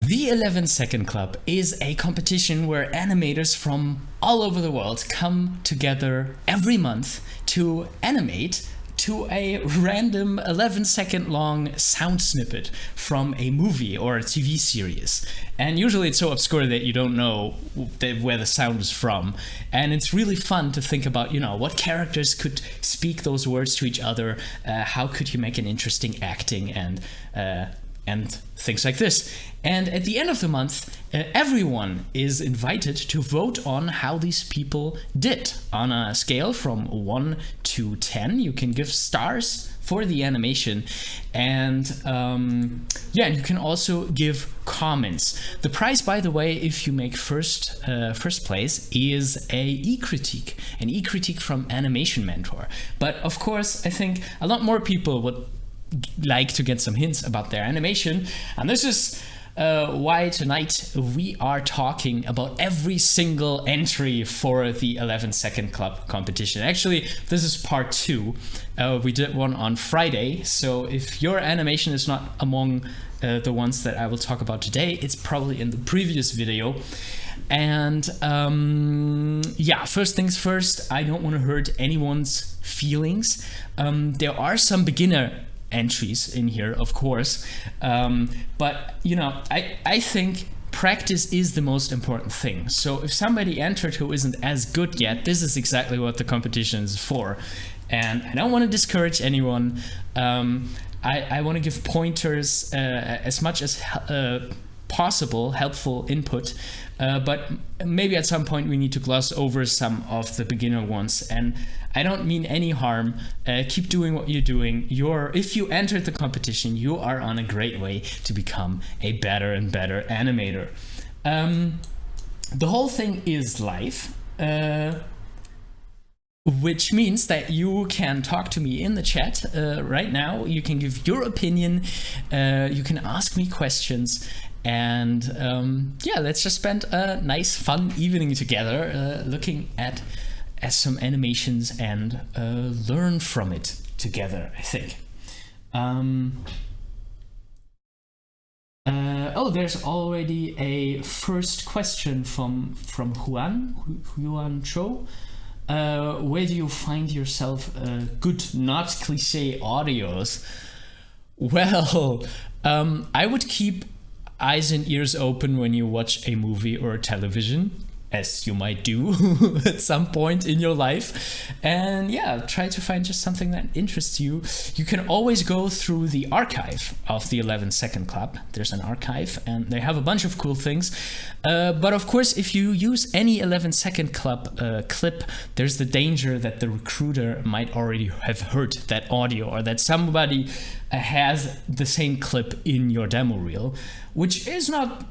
The 11-Second Club is a competition where animators from all over the world come together every month to animate to a random 11-second long sound snippet from a movie or a TV series. And usually it's so obscure that you don't know where the sound is from. And it's really fun to think about, what characters could speak those words to each other, how could you make an interesting acting and things like this. And at the end of the month, everyone is invited to vote on how these people did. On a scale from 1 to 10, you can give stars for the animation, and you can also give comments. The prize, by the way, if you make first place, is an e-critique from Animation Mentor. But of course, I think a lot more people would like to get some hints about their animation, and this is why tonight we are talking about every single entry for the 11-Second Club competition. Actually, this is part 2. We did one on Friday, so if your animation is not among the ones that I will talk about today, it's probably in the previous video. And first things first, I don't want to hurt anyone's feelings. There are some beginner entries in here, of course, but I think practice is the most important thing. So if somebody entered who isn't as good yet, this is exactly what the competition is for. And I don't want to discourage anyone. I want to give pointers, as much as possible, helpful input, but maybe at some point we need to gloss over some of the beginner ones. And I don't mean any harm. Keep doing what you're doing. If you entered the competition, you are on a great way to become a better and better animator. The whole thing is live, which means that you can talk to me in the chat right now. You can give your opinion. You can ask me questions. And let's just spend a nice, fun evening together looking at some animations and learn from it together, I think. There's already a first question from Huan Cho. Where do you find yourself good, not cliche audios? Well, I would keep eyes and ears open when you watch a movie or a television, as you might do at some point in your life, and try to find just something that interests you. You can always go through the archive of the 11-Second Club. There's an archive and they have a bunch of cool things, but of course if you use any 11-Second Club clip, there's the danger that the recruiter might already have heard that audio, or that somebody has the same clip in your demo reel, which is not,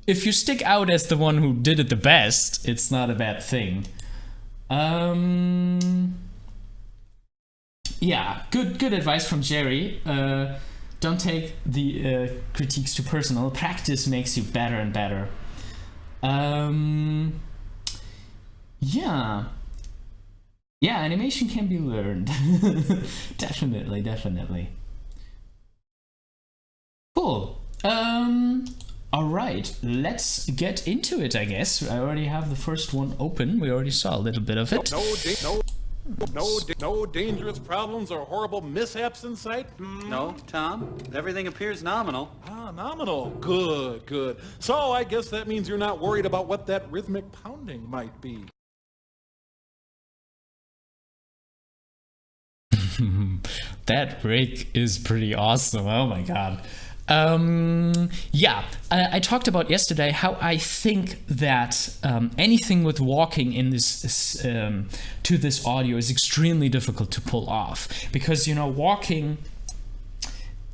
if you stick out as the one who did it the best, it's not a bad thing. Good advice from Jerry. Don't take the critiques too personal. Practice makes you better and better. Animation can be learned. Definitely. Cool. All right, let's get into it, I guess. I already have the first one open. We already saw a little bit of it. No dangerous problems or horrible mishaps in sight? No, Tom. Everything appears nominal. Ah, nominal. Good. So I guess that means you're not worried about what that rhythmic pounding might be. That rig is pretty awesome. Oh my god. I talked about yesterday how I think that anything with walking in this to this audio is extremely difficult to pull off, because walking,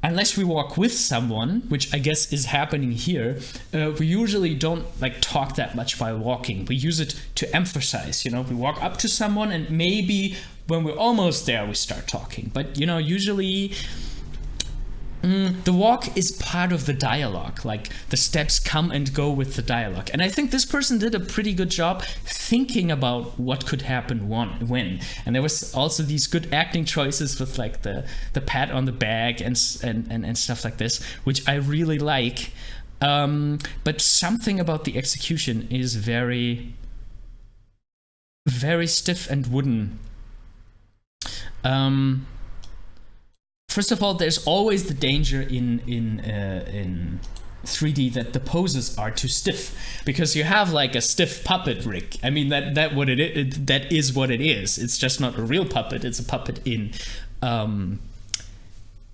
unless we walk with someone, which I guess is happening here, we usually don't talk that much while walking. We use it to emphasize. We walk up to someone and maybe when we're almost there we start talking, but usually the walk is part of the dialogue. The steps come and go with the dialogue. And I think this person did a pretty good job thinking about what could happen when. And there was also these good acting choices with the pat on the back and stuff like this, which I really like. But something about the execution is very, very stiff and wooden. First of all, there's always the danger in 3D that the poses are too stiff, because you have like a stiff puppet rig. I mean that is what it is. It's just not a real puppet. It's a puppet in a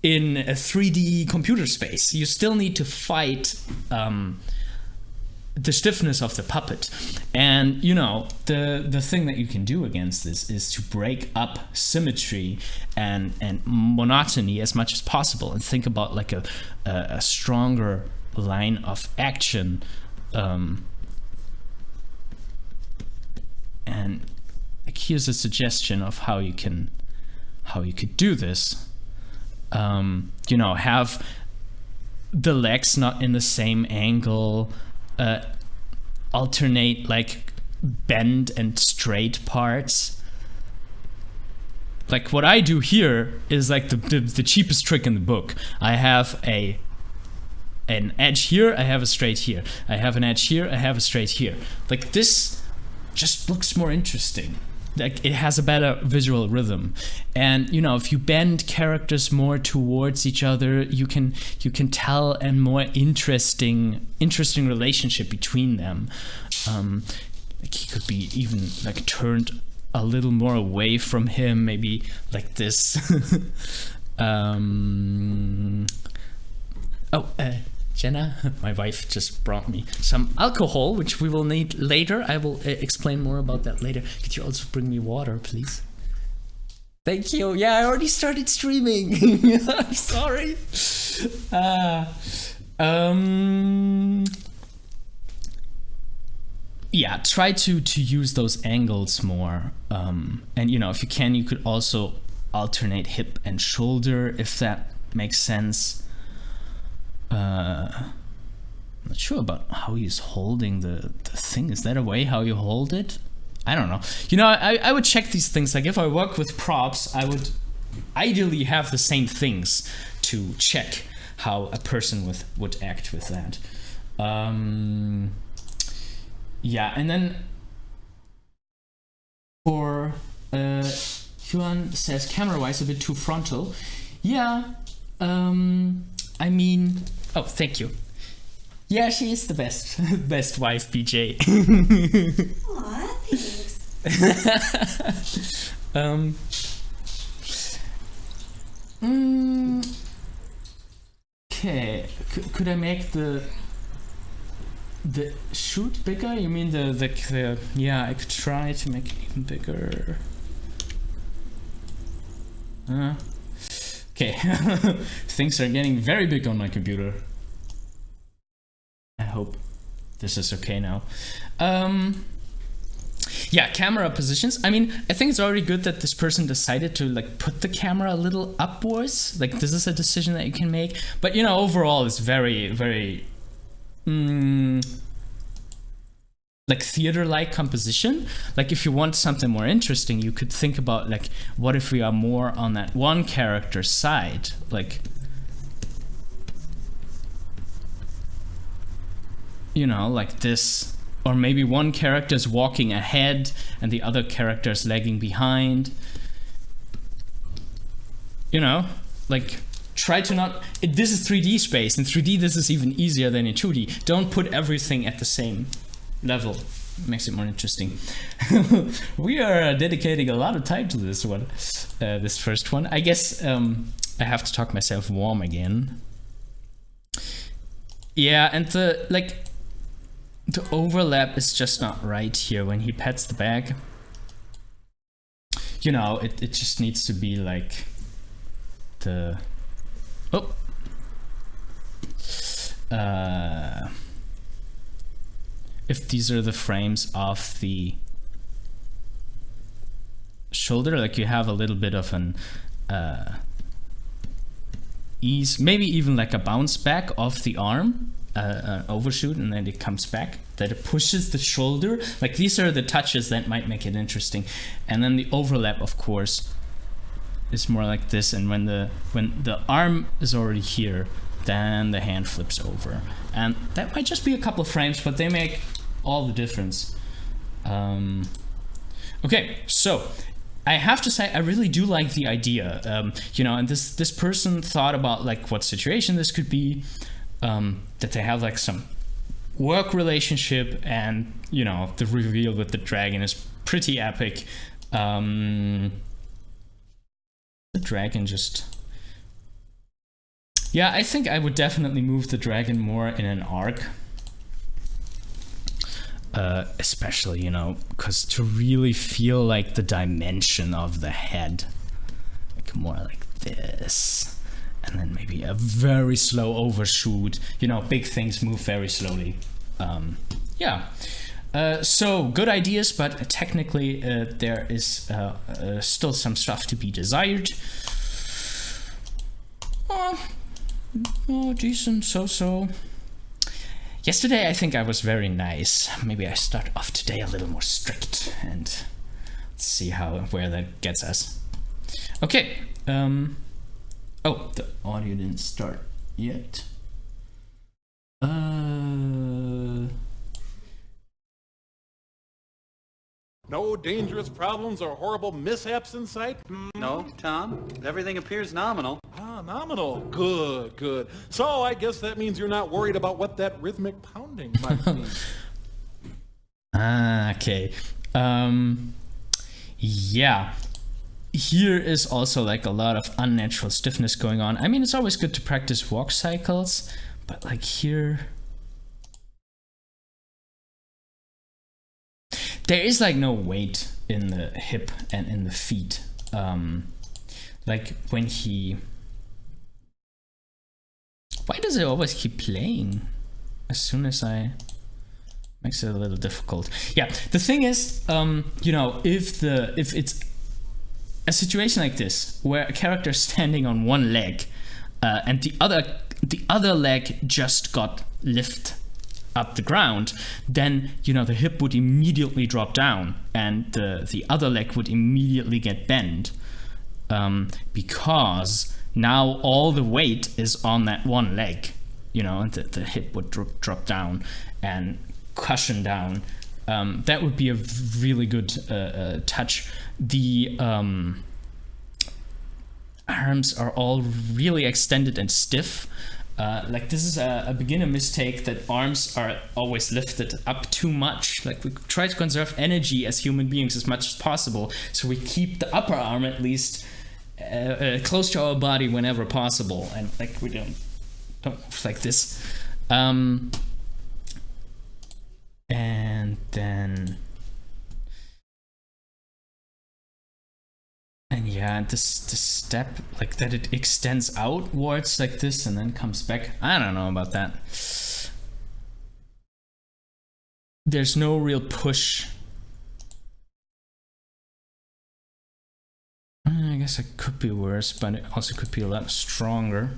3D computer space. You still need to fight the stiffness of the puppet. And you know, the thing that you can do against this is to break up symmetry and monotony as much as possible, and think about like a stronger line of action. And like, here's a suggestion of how you could do this. You know, have the legs not in the same angle, alternate like bend and straight parts. Like what I do here is like the cheapest trick in the book. I have an edge here, I have a straight here. I have an edge here, I have a straight here. Like this just looks more interesting. Like it has a better visual rhythm. And you know, if you bend characters more towards each other, you can tell a more interesting relationship between them. Like he could be even like turned a little more away from him, maybe like this. Jenna, my wife, just brought me some alcohol, which we will need later. I will explain more about that later. Could you also bring me water, please? Thank you. Yeah, I already started streaming. I'm sorry. Yeah, try to use those angles more. And you know, if you can, you could also alternate hip and shoulder, if that makes sense. I'm not sure about how he's holding the thing. Is that a way how you hold it? I don't know. You know, I would check these things. Like if I work with props, I would ideally have the same things to check how a person would act with that. Yeah, and then for Yuan says camera-wise a bit too frontal. Yeah, I mean, oh, thank you. Yeah, she is the best, best wife, BJ. Aw, thanks. Okay, could I make the shoot bigger? You mean the yeah, I could try to make it even bigger. Okay, things are getting very big on my computer. I hope this is okay now. Yeah, camera positions. I mean, I think it's already good that this person decided to like put the camera a little upwards. Like this is a decision that you can make. But you know, overall it's very, very like theater-like composition. Like if you want something more interesting, you could think about like, what if we are more on that one character's side? Like, you know, like this, or maybe one character's walking ahead and the other character's lagging behind. You know, like try to not, this is 3D space. In 3D this is even easier than in 2D. Don't put everything at the same level. It makes it more interesting. We are dedicating a lot of time to this one, this first one. I guess I have to talk myself warm again. Yeah, and the overlap is just not right here when he pets the bag. You know, it just needs to be like the if these are the frames of the shoulder, like you have a little bit of an ease, maybe even like a bounce back of the arm, overshoot, and then it comes back, that it pushes the shoulder. Like these are the touches that might make it interesting. And then the overlap, of course, is more like this. And when the arm is already here, then the hand flips over. And that might just be a couple of frames, but they make all the difference. Okay, so I have to say I really do like the idea, you know, and this person thought about like what situation this could be, that they have like some work relationship, and you know the reveal with the dragon is pretty epic. The dragon just, yeah, I think I would definitely move the dragon more in an arc. Especially, you know, because to really feel like the dimension of the head, like more like this, and then maybe a very slow overshoot. You know, big things move very slowly. Yeah. So good ideas, but technically there is still some stuff to be desired. Oh, decent, so. Yesterday I think I was very nice. Maybe I start off today a little more strict and see where that gets us. Okay. Oh, the audio didn't start yet. No dangerous problems or horrible mishaps in sight? No, Tom. Everything appears nominal. Ah, nominal. Good, good. So I guess that means you're not worried about what that rhythmic pounding might mean. Okay. Yeah. Here is also like a lot of unnatural stiffness going on. I mean, it's always good to practice walk cycles, but like here, there is like no weight in the hip and in the feet. Like when he, why does it always keep playing as soon as makes it a little difficult. Yeah, the thing is, you know, if it's a situation like this where a character is standing on one leg and the other leg just got lifted up the ground, then you know the hip would immediately drop down and the other leg would immediately get bent, because now all the weight is on that one leg, you know, and the hip would drop down and cushion down. That would be a really good touch. The arms are all really extended and stiff. Like this is a beginner mistake, that arms are always lifted up too much. Like we try to conserve energy as human beings as much as possible, so we keep the upper arm at least close to our body whenever possible, and like we don't move like this. And then, and yeah, this step, like that it extends outwards like this and then comes back. I don't know about that. There's no real push. I guess it could be worse, but it also could be a lot stronger.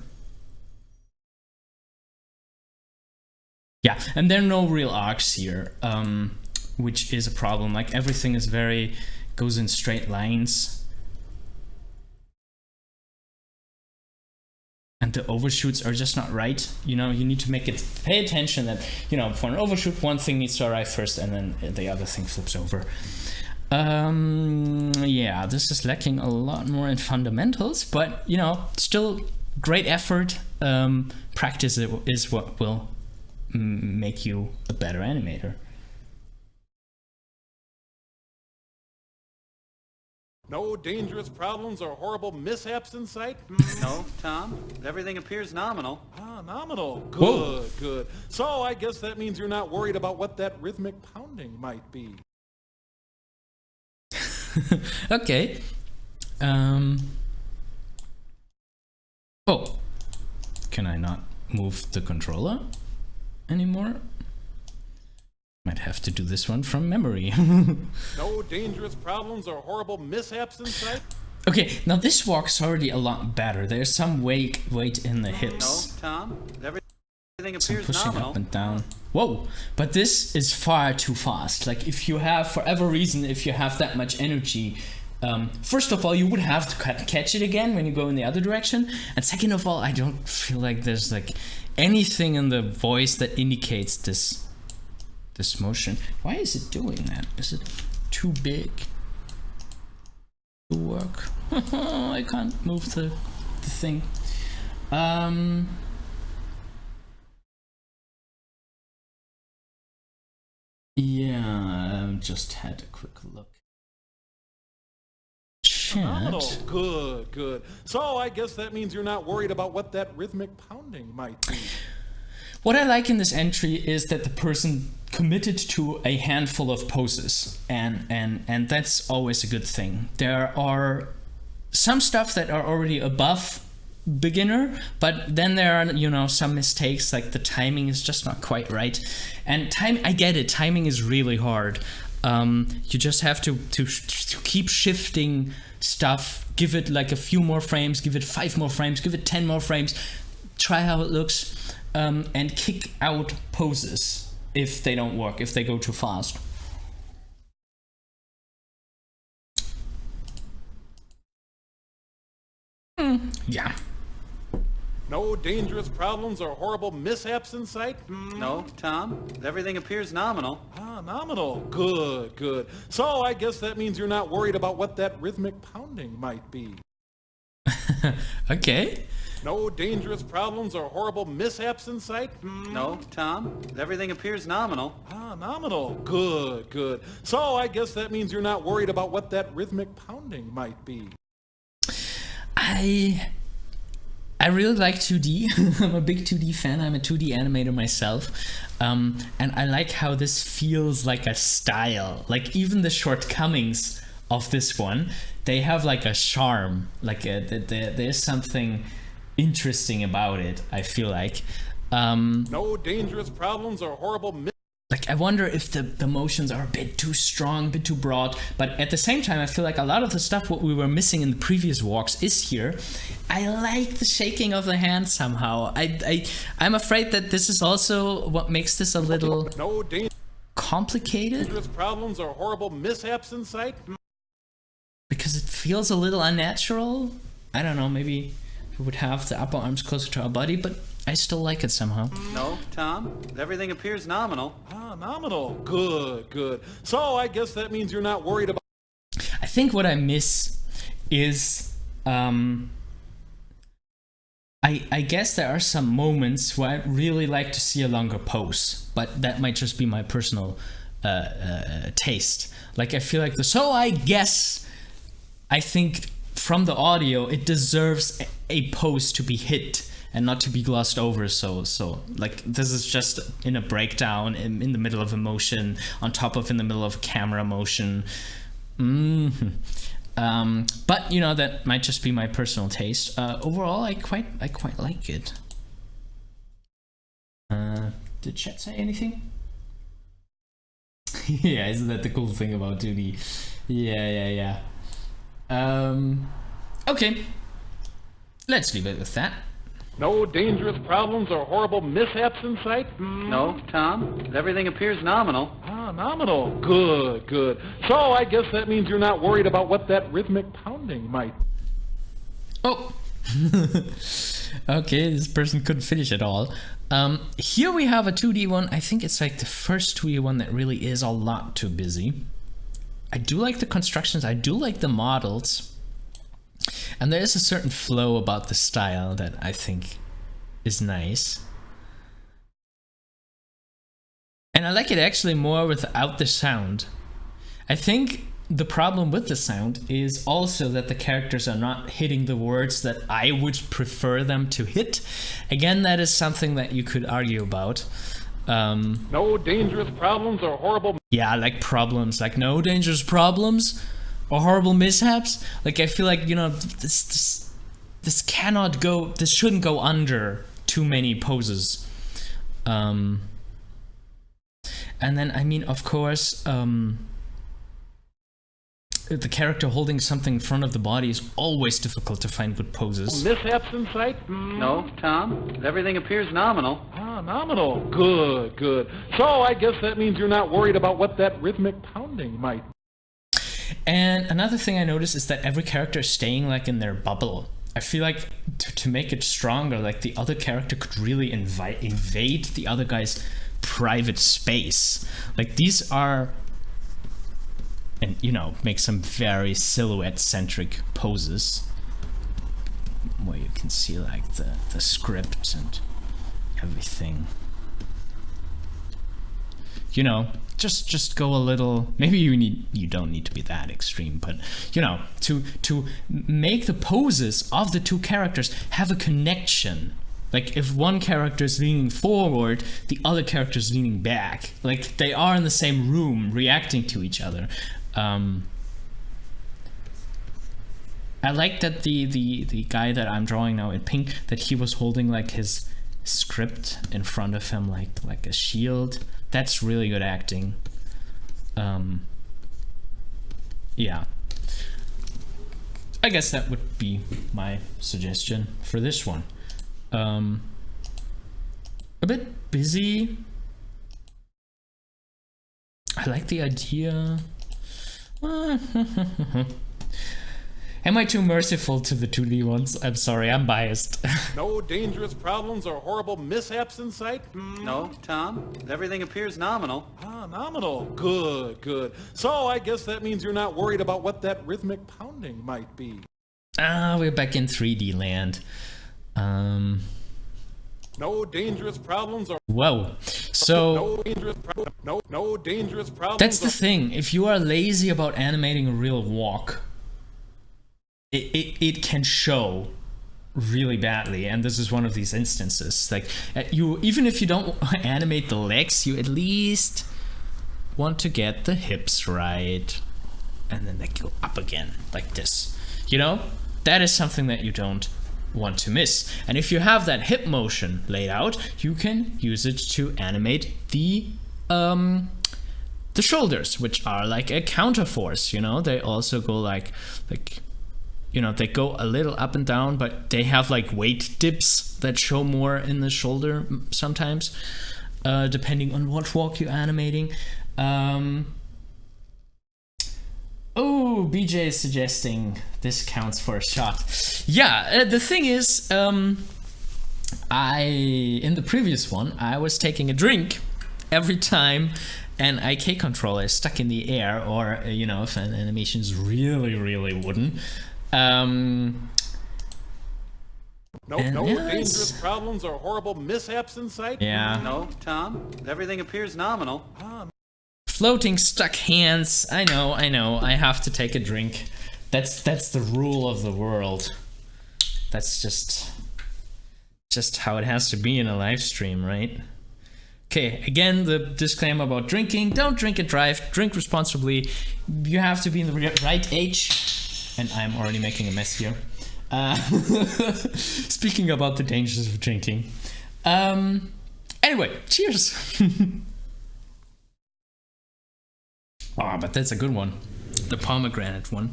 Yeah, and there are no real arcs here, which is a problem. Like everything is goes in straight lines. And the overshoots are just not right. You know, you need to pay attention that, you know, for an overshoot, one thing needs to arrive first and then the other thing flips over. Yeah, this is lacking a lot more in fundamentals, but, you know, still great effort. Practice is what will make you a better animator. No dangerous problems or horrible mishaps in sight? No, Tom. Everything appears nominal. Ah, nominal. Good, Whoa. good. So I guess that means you're not worried about what that rhythmic pounding might be. Okay. Oh, can I not move the controller anymore? Might have to do this one from memory. No dangerous problems or horrible mishaps in sight? Okay, now this walk is already a lot better. There's some weight in the No, hips. Tom. Everything Some appears pushing nominal. up and down. Whoa, but this is far too fast. Like if you have, for whatever reason, if you have that much energy, First of all, you would have to catch it again when you go in the other direction, and second of all, I don't feel like there's like anything in the voice that indicates this motion. Why is it doing that? Is it too big to work? I can't move the thing. Yeah, I just had a quick look. Phenomenal. Good, good. So I guess that means you're not worried about what that rhythmic pounding might be. What I like in this entry is that the person committed to a handful of poses, and that's always a good thing. There are some stuff that are already above beginner, but then there are, you know, some mistakes, like the timing is just not quite right. And I get it, timing is really hard. You just have to keep shifting stuff, give it like a few more frames, give it 5 more frames, give it 10 more frames, try how it looks, and kick out poses if they don't work, if they go too fast. Yeah. No dangerous problems or horrible mishaps in sight? No, Tom. Everything appears nominal. Ah, nominal. Good, good. So I guess that means you're not worried about what that rhythmic pounding might be. Okay. No dangerous problems or horrible mishaps in sight? No, Tom. Everything appears nominal. Ah, nominal. Good, good. So I guess that means you're not worried about what that rhythmic pounding might be. I really like 2D. I'm a big 2D fan. I'm a 2D animator myself. And I like how this feels like a style. Like even the shortcomings of this one, they have like a charm. Like there's something interesting about it, I feel like. No dangerous problems or horrible Like I wonder if the motions are a bit too strong, a bit too broad, but at the same time I feel like a lot of the stuff what we were missing in the previous walks is here. I like the shaking of the hand somehow. I'm afraid that this is also what makes this a little complicated. Dangerous problems or horrible mishaps in sight? Because it feels a little unnatural. I don't know, maybe we would have the upper arms closer to our body, but I still like it somehow. No, Tom. Everything appears nominal. Ah, nominal. Good, good. So I guess that means you're not worried about... I think what I miss is... I guess there are some moments where I'd really like to see a longer pose, but that might just be my personal taste. Like I feel like I think from the audio it deserves a pose to be hit and not to be glossed over. So like this is just in a breakdown in the middle of a motion, on top of in the middle of a camera motion. But you know, that might just be my personal taste. Overall, I quite like it. Did chat say anything? Yeah, isn't that the cool thing about 2D? Yeah. Okay, let's leave it with that. No dangerous problems or horrible mishaps in sight? No, Tom. Everything appears nominal. Ah, nominal. Good, good. So I guess that means you're not worried about what that rhythmic pounding might... Oh! Okay, this person couldn't finish it all. Here we have a 2D one. I think it's like the first 2D one that really is a lot too busy. I do like the constructions, I do like the models. And there is a certain flow about the style that I think is nice. And I like it actually more without the sound. I think the problem with the sound is also that the characters are not hitting the words that I would prefer them to hit. Again, that is something that you could argue about. No dangerous problems or horrible... Yeah, like problems, like no dangerous problems or horrible mishaps. Like I feel like, you know, this cannot go, this shouldn't go under too many poses. And then, I mean, of course, the character holding something in front of the body is always difficult to find good poses. Mishaps in sight? No, Tom. Everything appears nominal. Ah, nominal. Good, good. So I guess that means you're not worried about what that rhythmic pounding might... And another thing I noticed is that every character is staying like in their bubble. I feel like to make it stronger, like the other character could really invade the other guy's private space. Like these are, and you know, make some very silhouette-centric poses where you can see like the script and everything. You know, just go a little, maybe you don't need to be that extreme, but you know, to make the poses of the two characters have a connection. Like if one character is leaning forward, the other character is leaning back. Like they are in the same room reacting to each other. I like that the guy that I'm drawing now in pink, that he was holding like his script in front of him like a shield. That's really good acting. Yeah. I guess that would be my suggestion for this one. A bit busy. I like the idea. Am I too merciful to the 2D ones? I'm sorry, I'm biased. No dangerous problems or horrible mishaps in sight? No, Tom. Everything appears nominal. Ah, nominal. Good, good. So I guess that means you're not worried about what that rhythmic pounding might be. We're back in 3D land. No dangerous problems or Whoa. So no dangerous problems. that's the thing. If you are lazy about animating a real walk, it can show really badly, and this is one of these instances. Like you, even if you don't animate the legs, you at least want to get the hips right, and then they go up again like this. You know, that is something that you don't want to miss. And if you have that hip motion laid out, you can use it to animate the shoulders, which are like a counterforce. You know, they also go like you know, they go a little up and down, but they have like weight dips that show more in the shoulder sometimes, depending on what walk you're animating. Oh, BJ is suggesting this counts for a shot. Yeah, the thing is, in the previous one, I was taking a drink every time an IK controller is stuck in the air, or, you know, if an animation is really, really wooden. No dangerous problems or horrible mishaps in sight? Yeah. No, Tom. Everything appears nominal. Floating stuck hands. I know. I have to take a drink. That's the rule of the world. That's just how it has to be in a live stream, right? Okay, again, the disclaimer about drinking. Don't drink and drive. Drink responsibly. You have to be in the right age. And I'm already making a mess here. Speaking about the dangers of drinking. Anyway, cheers. Oh, but that's a good one. The pomegranate one.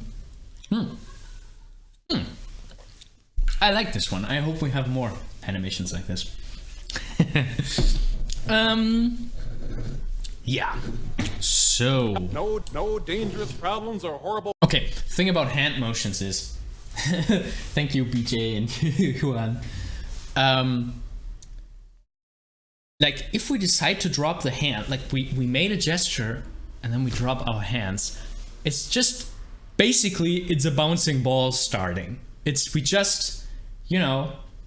I like this one. I hope we have more animations like this. Yeah. So. No dangerous problems or horrible. Okay, thing about hand motions is, thank you BJ and Juan. Like if we decide to drop the hand, like we made a gesture and then we drop our hands, it's just basically it's a bouncing ball starting.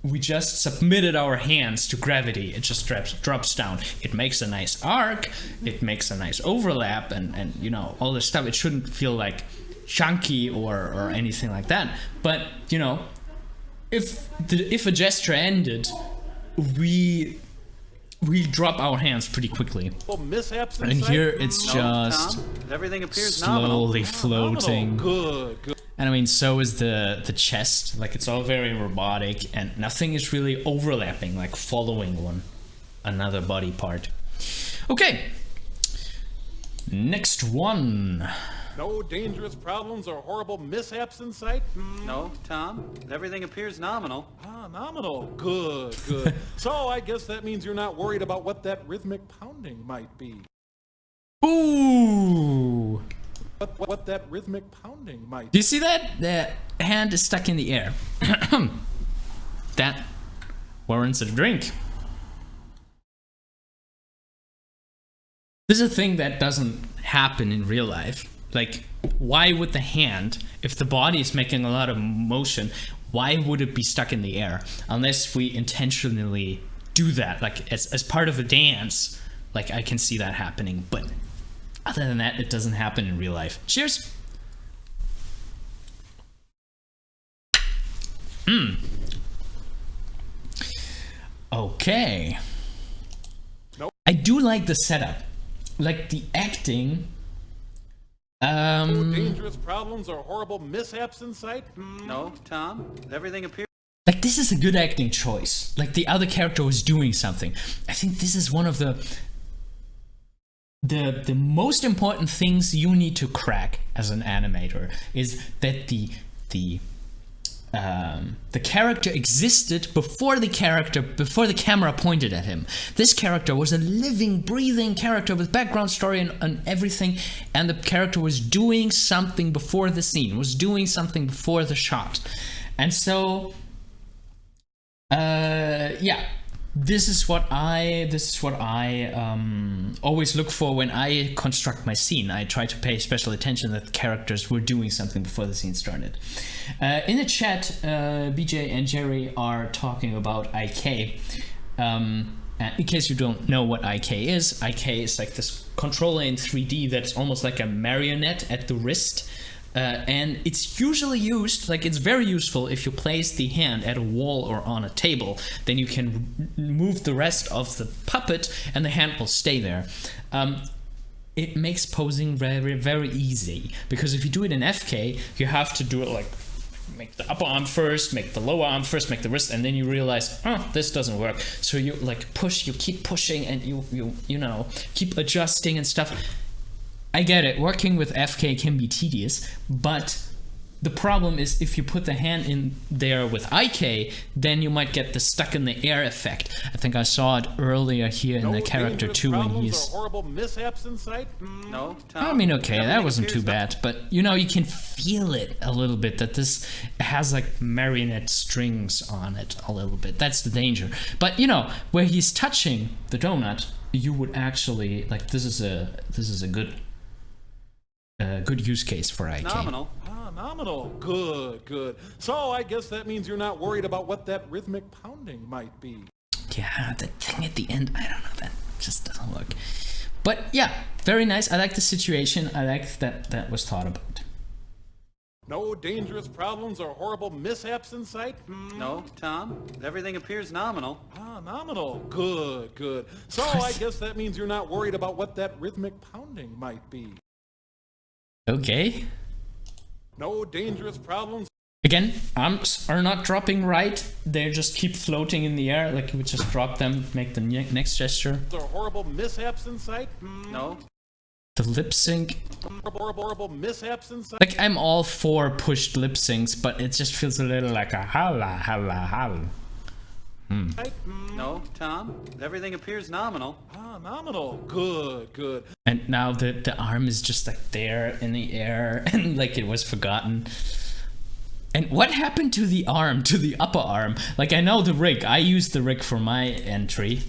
We just submitted our hands to gravity. It just drops down. It makes a nice arc. It makes a nice overlap, and you know, all this stuff. It shouldn't feel like chunky or anything like that. But you know, if a gesture ended, we drop our hands pretty quickly. And here it's just Tom. Everything appears nominal. slowly floating. Good. And I mean, so is the chest. Like it's all very robotic, and nothing is really overlapping, like following another body part. Okay, next one. No dangerous problems or horrible mishaps in sight? No, Tom. Everything appears nominal. Ah, nominal. Good. So I guess that means you're not worried about what that rhythmic pounding might be. Ooh. what that rhythmic pounding might Do you see that? The hand is stuck in the air. That warrants a drink. This is a thing that doesn't happen in real life. Like, why would the hand, if the body is making a lot of motion, why would it be stuck in the air? Unless we intentionally do that, like as part of a dance. Like, I can see that happening, but other than that, it doesn't happen in real life. Cheers! Okay. Nope. I do like the setup. Like the acting. dangerous problems or horrible mishaps in sight? No, Tom. Everything appears. Like, this is a good acting choice. Like, the other character was doing something. I think this is one of the most important things you need to crack as an animator, is that the character existed before the camera pointed at him. This character was a living, breathing character with background story and everything, and the character was doing something before the scene, was doing something before the shot. And so yeah, this is what I always look for when I construct my scene. I try to pay special attention that the characters were doing something before the scene started. In the chat, BJ and Jerry are talking about IK. And in case you don't know what IK is like this controller in 3D that's almost like a marionette at the wrist. And it's usually used, like, it's very useful if you place the hand at a wall or on a table. Then you can move the rest of the puppet and the hand will stay there. It makes posing very, very easy, because if you do it in FK, you have to do it like, make the upper arm first, make the lower arm first, make the wrist, and then you realize, oh, this doesn't work. So you like push, you keep pushing, and you know, keep adjusting and stuff. I get it, working with FK can be tedious, but the problem is if you put the hand in there with IK, then you might get the stuck in the air effect. I think I saw it earlier here in the character too, when he's... horrible mishaps in sight? No, Tom. I mean, okay, that wasn't too bad, but you know, you can feel it a little bit, that this has like marionette strings on it a little bit. That's the danger. But you know, where he's touching the donut, you would actually, like, this is a good use case for IK. Nominal. Nominal. Good. So I guess that means you're not worried about what that rhythmic pounding might be. Yeah, the thing at the end, I don't know, that just doesn't work. But yeah, very nice. I like the situation. I like that was thought about. No dangerous problems or horrible mishaps in sight? No, Tom. Everything appears nominal. Nominal. Good. So I guess that means you're not worried about what that rhythmic pounding might be. Okay. No dangerous problems. Again, arms are not dropping right. They just keep floating in the air. Like, you would just drop them, make the next gesture. Or horrible mishaps in sight? No. The lip sync. Horrible mishaps in sight? Like, I'm all for pushed lip syncs, but it just feels a little like a holla. No, Tom. Everything appears nominal. Nominal. Good. And now the arm is just like there in the air, and like it was forgotten. And what happened to the arm, to the upper arm? Like, I know the rig. I used the rig for my entry.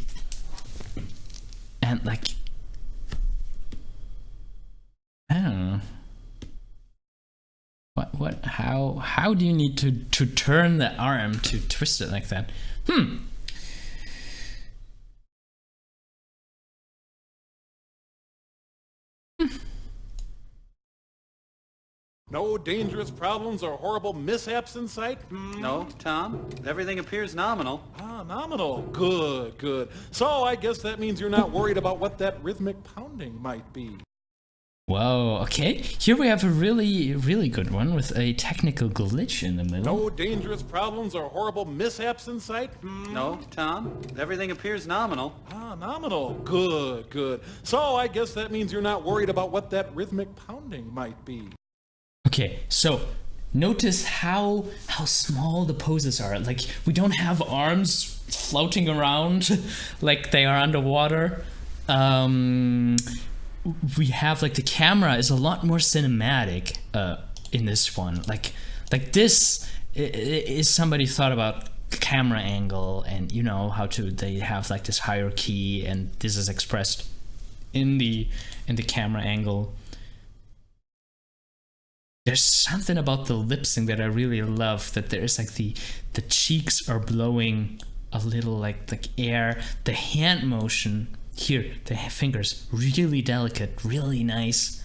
And like, I don't know. How do you need to turn the arm to twist it like that? No dangerous problems or horrible mishaps in sight? No, Tom. Everything appears nominal. Nominal. Good. So I guess that means you're not worried about what that rhythmic pounding might be. Whoa, okay. Here we have a really, really good one with a technical glitch in the middle. No dangerous problems or horrible mishaps in sight? No, Tom. Everything appears nominal. Nominal. Good. So I guess that means you're not worried about what that rhythmic pounding might be. Okay, so notice how small the poses are. Like, we don't have arms floating around like they are underwater. we have like the camera is a lot more cinematic in this one. Like this is somebody thought about camera angle, and you know how to they have like this hierarchy, and this is expressed in the camera angle. There's something about the lip sync that I really love, that there's like the cheeks are blowing a little like air. The hand motion here, the fingers, really delicate, really nice.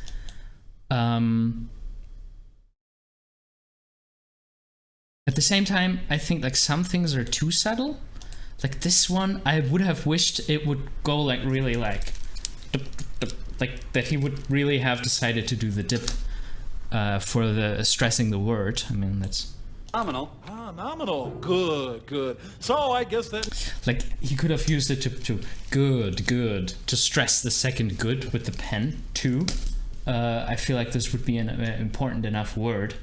At the same time, I think like some things are too subtle. Like this one, I would have wished it would go like really like that he would really have decided to do the dip for the stressing the word. I mean, that's Nominal. Ah, nominal. Good, good. So I guess that... like he could have used it to good to stress the second good with the pen too. I feel like this would be an important enough word.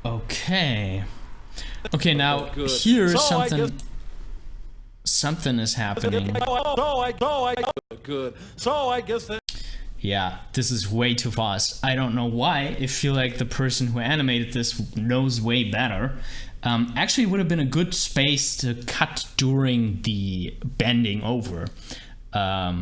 Okay. Okay, now Good. here So something is happening. Good. So I guess that... Yeah, this is way too fast. I don't know why. I feel like the person who animated this knows way better. Actually, it would have been a good space to cut during the bending over. But,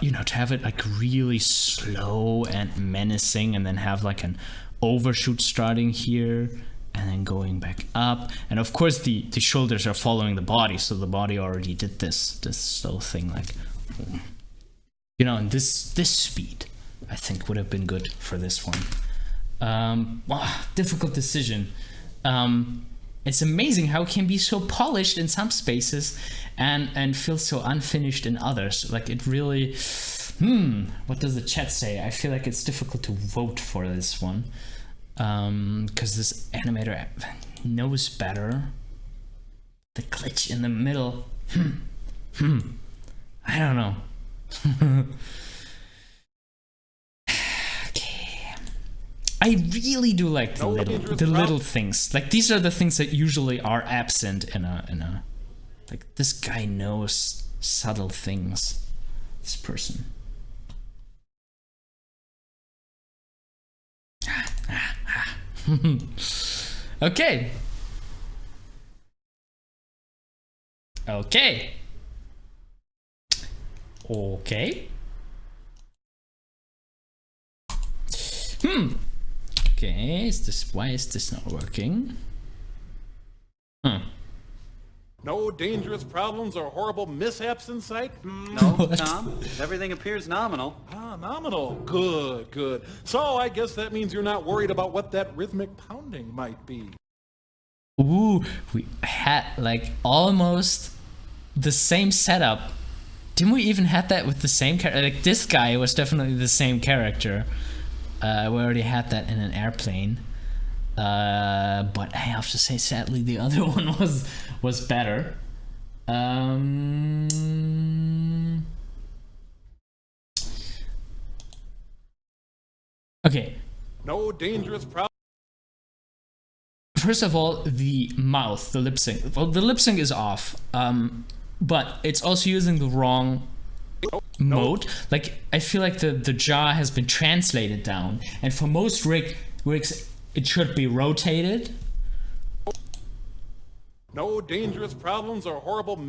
you know, to have it like really slow and menacing, and then have like an overshoot starting here and then going back up. And of course the shoulders are following the body, so the body already did this slow thing, like, you know, and this speed I think would have been good for this one. Difficult decision. It's amazing how it can be so polished in some spaces and feel so unfinished in others. Like it really, what does the chat say? I feel like it's difficult to vote for this one. Because this animator knows better. The glitch in the middle, I don't know. Okay. I really do like the little things. Like these are the things that usually are absent in a like this guy knows subtle things. This person. Okay. Okay. Okay. Okay, why is this not working? No dangerous problems or horrible mishaps in sight? No, Tom. Everything appears nominal. Ah, nominal. Good, good. So I guess that means you're not worried about what that rhythmic pounding might be. Ooh, we had like almost the same setup. Didn't we even had that with the same character? Like this guy was definitely the same character. We already had that in an airplane. But I have to say, sadly, the other one was better. Okay. No dangerous problem. First of all, the mouth, the lip sync. Well, the lip sync is off. But it's also using the wrong mode. Like, I feel like the jaw has been translated down. And for most rigs, it should be rotated. No dangerous problems or horrible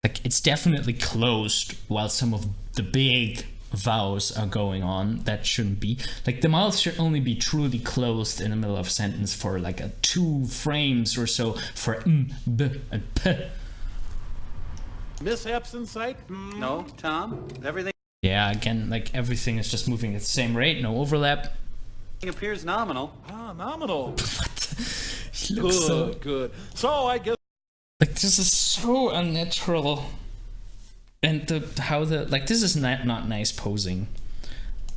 like it's definitely closed while some of the big vowels are going on. That shouldn't be. Like the mouth should only be truly closed in the middle of a sentence for like 2 frames or so for b and p. mishaps in sight? No, Tom. Everything Yeah, again, like everything is just moving at the same rate, no overlap. appears nominal. Ah, nominal. He looks Good, so good. So I guess... like this is so unnatural, and this is not nice posing.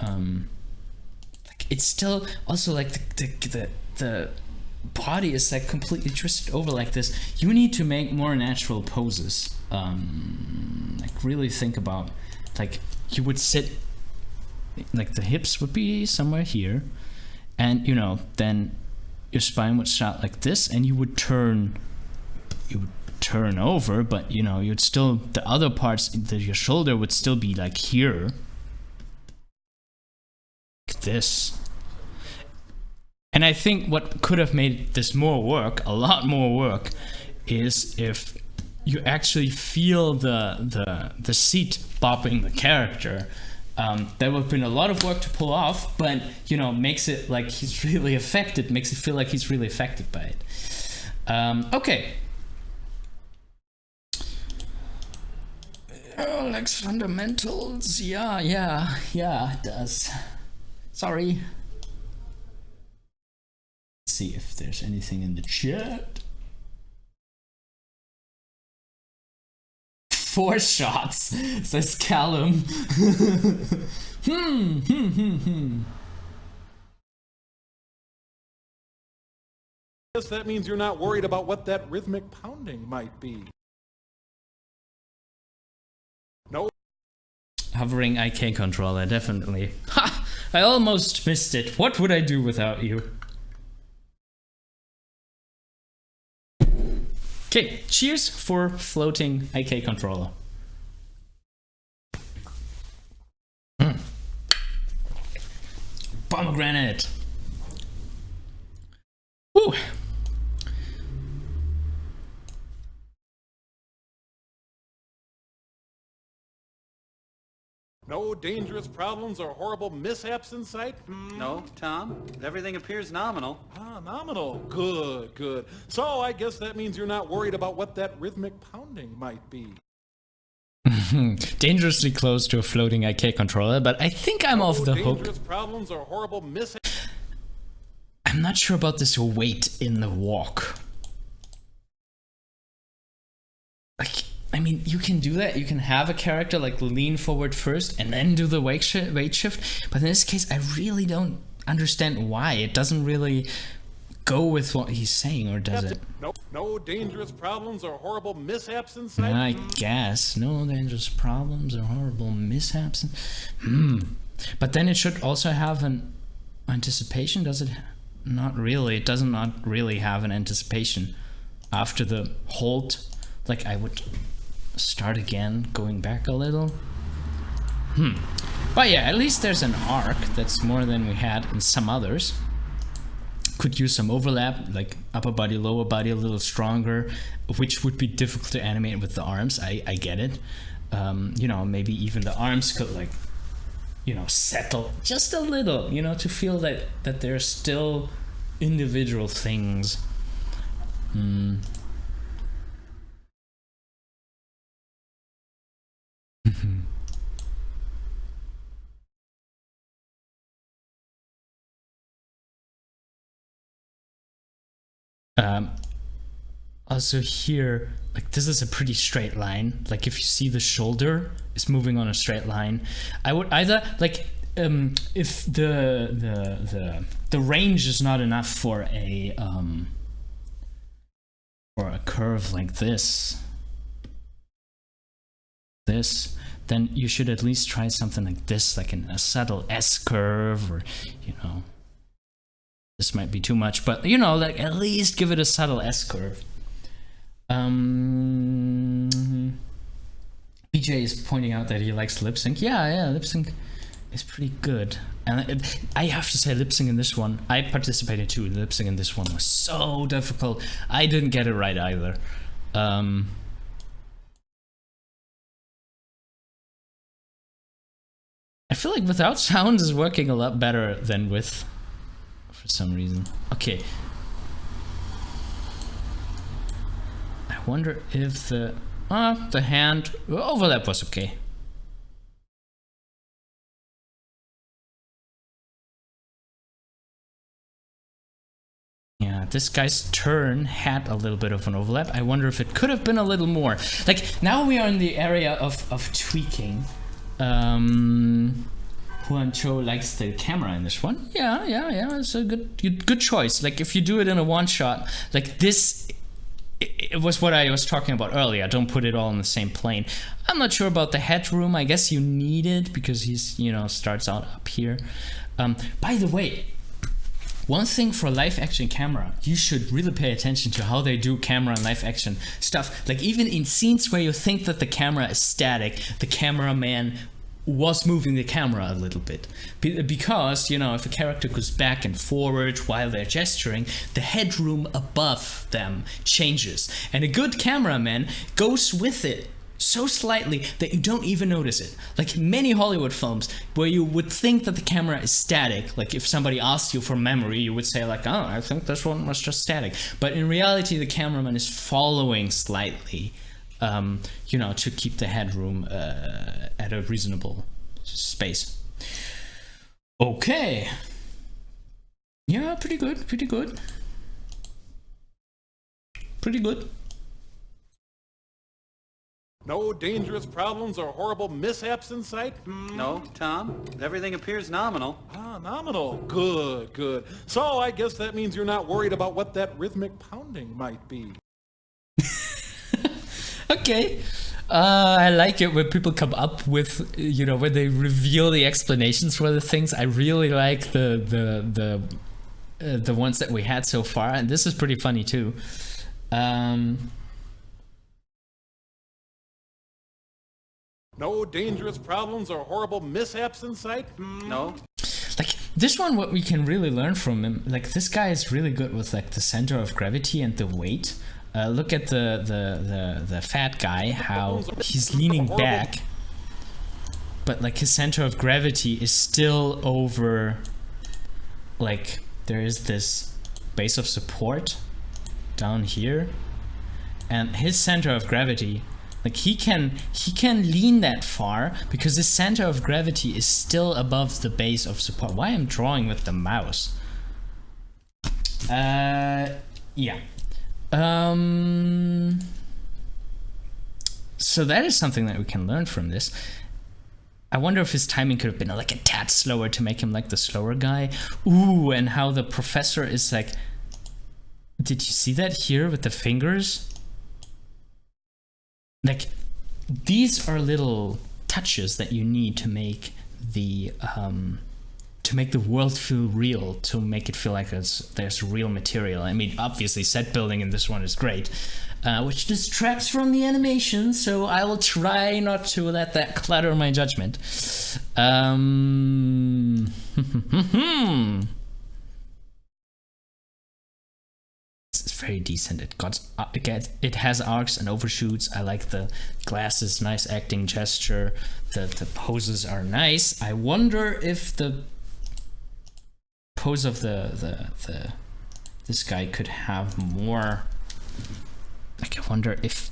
Like it's still also like the body is like completely twisted over like this. You need to make more natural poses. Like really think about, like you would sit, like the hips would be somewhere here, and you know then your spine would start like this, and you would turn you would turn over, but you know, you'd still, the other parts, your shoulder would still be like here. Like this. And I think what could have made this more work, a lot more work, is if you actually feel the seat bopping the character. That would have been a lot of work to pull off, but you know, makes it like he's really affected, makes it feel like he's really affected by it. Okay. Oh, Lex fundamentals. Yeah, it does. Sorry. Let's see if there's anything in the chat. 4 shots, says Callum. Guess that means you're not worried about what that rhythmic pounding might be. No. Hovering IK controller, definitely. Ha! I almost missed it. What would I do without you? Okay, cheers for floating IK controller. Pomegranate. Woo! No dangerous problems or horrible mishaps in sight? No, Tom. Everything appears nominal. Ah, nominal. Good, good. So I guess that means you're not worried about what that rhythmic pounding might be. Dangerously close to a floating IK controller, but I think I'm off the hook. Dangerous problems or horrible mishaps. I'm not sure about this weight in the walk. Like, I mean, you can do that. You can have a character like lean forward first and then do the weight shift. But in this case, I really don't understand why. It doesn't really go with what he's saying, or does it? No dangerous problems or horrible mishaps in sight? I guess. No dangerous problems or horrible mishaps. But then it should also have an anticipation, does it? Not really. It does not really have an anticipation. After the hold, like I would start again, going back a little. But yeah, at least there's an arc. That's more than we had in some others. Could use some overlap, like upper body, lower body, a little stronger, which would be difficult to animate with the arms. I get it. You know, maybe even the arms could, like, you know, settle just a little, you know, to feel that they're still individual things. Also here, like, this is a pretty straight line. Like, if you see the shoulder is moving on a straight line, I would either, like, if the range is not enough for a curve like this, then you should at least try something like this, like a subtle S curve, or, you know, this might be too much, but, you know, like, at least give it a subtle S curve. BJ is pointing out that he likes lip sync. Yeah, lip sync is pretty good. And I have to say, lip sync in this one, I participated too. Lip sync in this one was so difficult. I didn't get it right either. I feel like without sound is working a lot better than with, for some reason. Okay. I wonder if the hand overlap was okay. Yeah, this guy's turn had a little bit of an overlap. I wonder if it could have been a little more. Like, now we are in the area of tweaking. Huan Cho likes the camera in this one. Yeah, it's a good choice. Like, if you do it in a one shot, like this, it was what I was talking about earlier. Don't put it all in the same plane. I'm not sure about the headroom. I guess you need it because he's, you know, starts out up here. By the way, one thing for live action camera, you should really pay attention to how they do camera and live action stuff. Like even in scenes where you think that the camera is static, the cameraman was moving the camera a little bit. Because, you know, if a character goes back and forward while they're gesturing, the headroom above them changes. And a good cameraman goes with it so slightly that you don't even notice it. Like many Hollywood films where you would think that the camera is static, like if somebody asked you for memory, you would say like, oh, I think this one was just static. But in reality, the cameraman is following slightly, you know, to keep the headroom at a reasonable space. Okay. Yeah, pretty good, pretty good. Pretty good. No dangerous problems or horrible mishaps in sight? No, Tom. Everything appears nominal. Ah, nominal. Good, good. So I guess that means you're not worried about what that rhythmic pounding might be. Okay. I like it when people come up with, you know, when they reveal the explanations for the things. I really like the ones that we had so far, and this is pretty funny too. No dangerous problems or horrible mishaps in sight? No. Like this one, what we can really learn from him, like this guy is really good with like the center of gravity and the weight. Look at the fat guy, how he's leaning back, but like his center of gravity is still over, like there is this base of support down here, and his center of gravity, like he can lean that far because his center of gravity is still above the base of support. Why I'm drawing with the mouse? Yeah. So that is something that we can learn from this. I wonder if his timing could have been like a tad slower to make him like the slower guy. Ooh, and how the professor is like, did you see that here with the fingers? Like, these are little touches that you need to make the world feel real, to make it feel like there's real material. I mean, obviously set building in this one is great, which distracts from the animation, so I will try not to let that clutter my judgment. It's very decent. It has arcs and overshoots. I like the glasses, nice acting gesture. The poses are nice. I wonder if the pose of this guy could have more. Like, I wonder if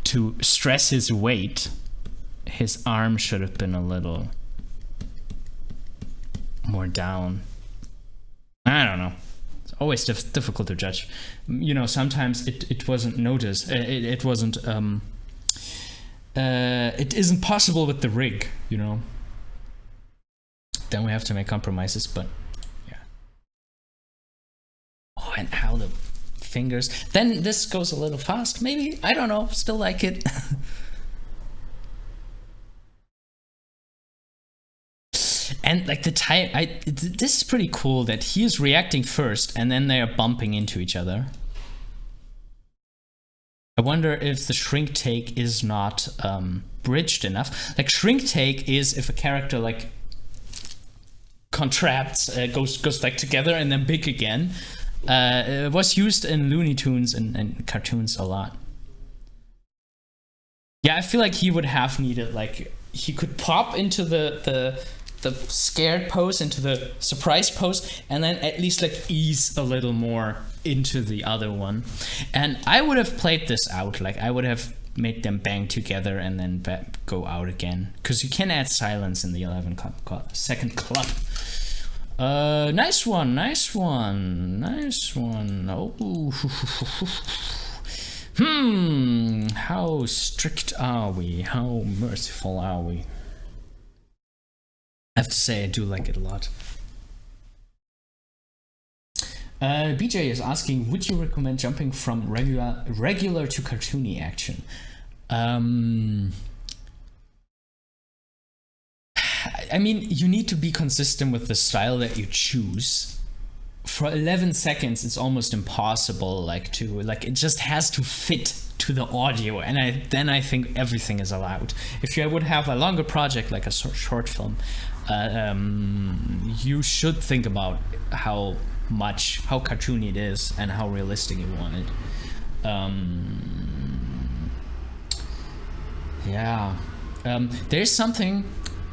to stress his weight, his arm should have been a little more down. I don't know. It's always difficult to judge. You know, sometimes it wasn't noticed. It wasn't. It isn't possible with the rig. You know. Then we have to make compromises, but. Oh, and how the fingers. Then this goes a little fast, maybe. I don't know. Still like it. And like the time, this is pretty cool that he is reacting first, and then they are bumping into each other. I wonder if the shrink take is not bridged enough. Like shrink take is if a character like contracts, goes like together and then big again. It was used in Looney Tunes and cartoons a lot. Yeah, I feel like he would have needed, like, he could pop into the scared pose, into the surprise pose, and then at least like ease a little more into the other one. And I would have played this out, like I would have made them bang together and then go out again, because you can add silence in the Sercond Club. Nice one, nice one, nice one. Oh, how strict are we? How merciful are we? I have to say, I do like it a lot. BJ is asking, would you recommend jumping from regular to cartoony action? I mean, you need to be consistent with the style that you choose for 11 seconds it's almost impossible, like to it just has to fit to the audio, and I think everything is allowed. If you would have a longer project like a short film, you should think about how cartoony it is and how realistic you want it. There's something,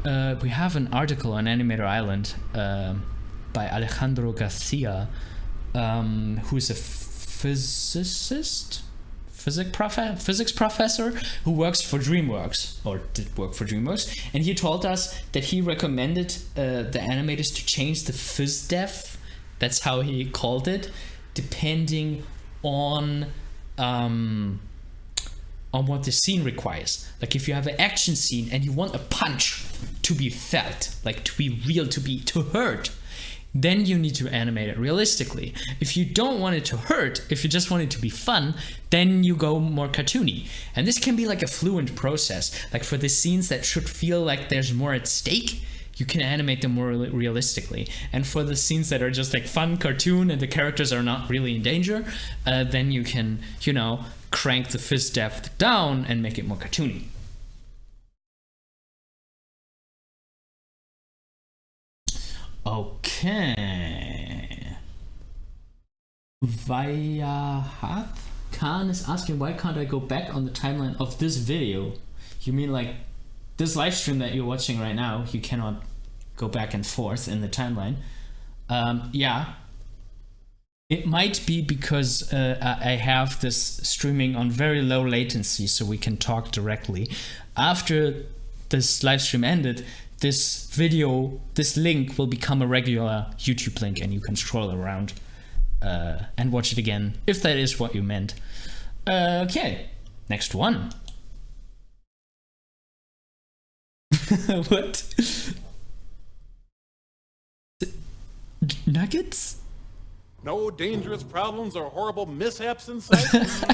we have an article on Animator Island by Alejandro Garcia, who's a physics professor who works for DreamWorks, or did work for DreamWorks, and he told us that he recommended the animators to change the phys def, that's how he called it, depending on what the scene requires. Like if you have an action scene and you want a punch to be felt, like to be real, to hurt, then you need to animate it realistically. If you don't want it to hurt, if you just want it to be fun, then you go more cartoony. And this can be like a fluent process. Like for the scenes that should feel like there's more at stake, you can animate them more realistically. And for the scenes that are just like fun cartoon and the characters are not really in danger, then you can, crank the phys depth down and make it more cartoony. Okay. Vayahath Khan is asking, why can't I go back on the timeline of this video? You mean like this live stream that you're watching right now, you cannot go back and forth in the timeline? Yeah. It might be because I have this streaming on very low latency, so we can talk directly. After this live stream ended, this link will become a regular YouTube link, and you can scroll around and watch it again, if that is what you meant. Okay, next one. What? Nuggets? No dangerous problems or horrible mishaps in sight?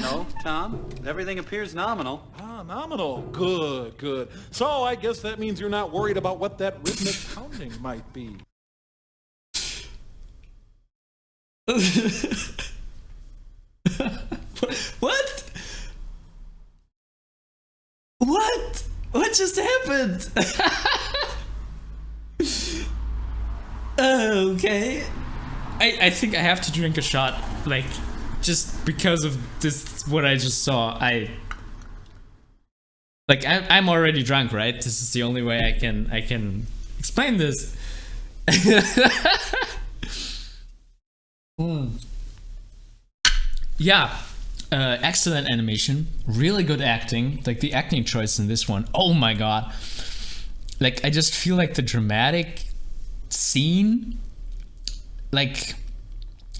No, Tom. Everything appears nominal. Ah, nominal. Good, good. So I guess that means you're not worried about what that rhythmic pounding might be. What? What? What just happened? Okay. I think I have to drink a shot, like, just because of this, what I just saw. I'm already drunk, right? This is the only way I can explain this. Yeah, excellent animation, really good acting. Like the acting choice in this one, oh my god! Like I just feel like the dramatic scene, like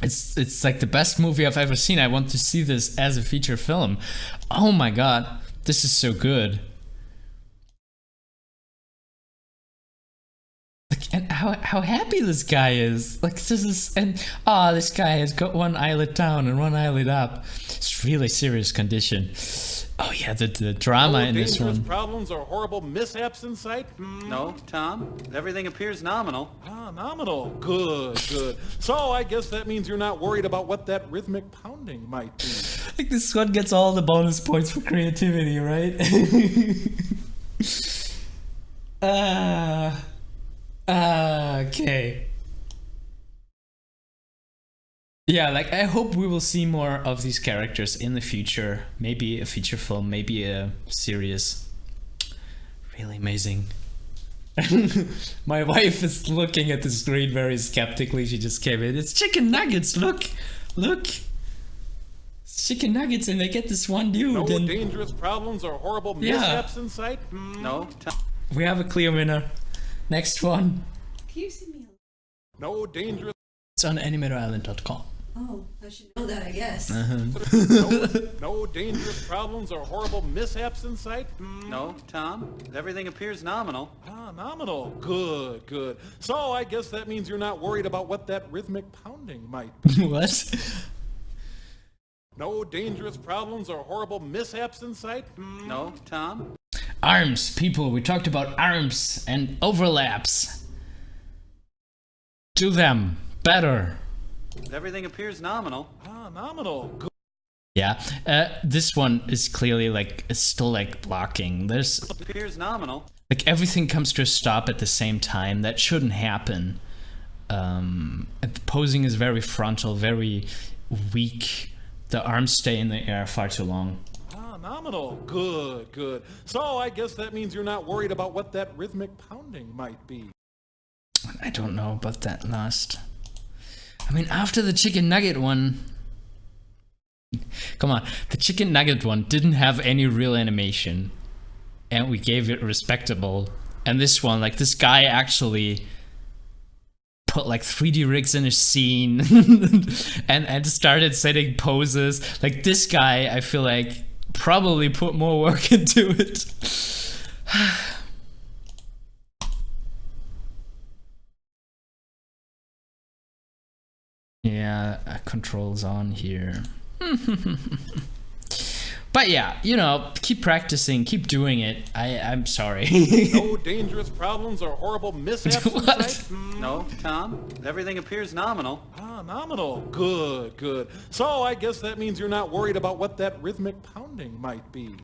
it's like the best movie I've ever seen. I want to see this as a feature film. Oh my god, this is so good. Like, and how happy this guy is. Like this is, and this guy has got one eyelid down and one eyelid up. It's really serious condition. Oh yeah, the drama in this one. Problems or horrible mishaps in sight? No, Tom. Everything appears nominal. Ah, nominal. Good, good. So I guess that means you're not worried about what that rhythmic pounding might be. Like this one gets all the bonus points for creativity, right? Okay. Yeah, like I hope we will see more of these characters in the future. Maybe a feature film, maybe a series. Really amazing. My wife is looking at the screen very skeptically. She just came in. It's chicken nuggets. Look. It's chicken nuggets, and they get this one dude. No and dangerous problems or horrible mishaps in sight? No, Tom. we have a clear winner. Next one. Can you send me No dangerous. It's on animatorisland.com. Oh, I should know that, I guess. No dangerous problems or horrible mishaps in sight? No, Tom. Everything appears nominal. Ah, nominal. Good, good. So I guess that means you're not worried about what that rhythmic pounding might be. What? No dangerous problems or horrible mishaps in sight? No, Tom. Arms, people. We talked about arms and overlaps. Do them better. Everything appears nominal. Ah, nominal. Good. Yeah, this one is clearly like it's still like blocking. There's Appears nominal. like everything comes to a stop at the same time. That shouldn't happen. The posing is very frontal, very weak. The arms stay in the air far too long. Ah, nominal. Good, good. So I guess that means you're not worried about what that rhythmic pounding might be. I don't know about that last. I mean, after the chicken nugget one. Come on, the chicken nugget one didn't have any real animation, and we gave it respectable. And this one, like this guy actually put like 3D rigs in a scene and started setting poses. Like this guy, I feel like probably put more work into it. Yeah, controls on here. But yeah, you know, keep practicing, keep doing it. I'm sorry. No dangerous problems or horrible mishaps in What? sight? No, Tom. Everything appears nominal. Ah, nominal. Good, good. So I guess that means you're not worried about what that rhythmic pounding might be.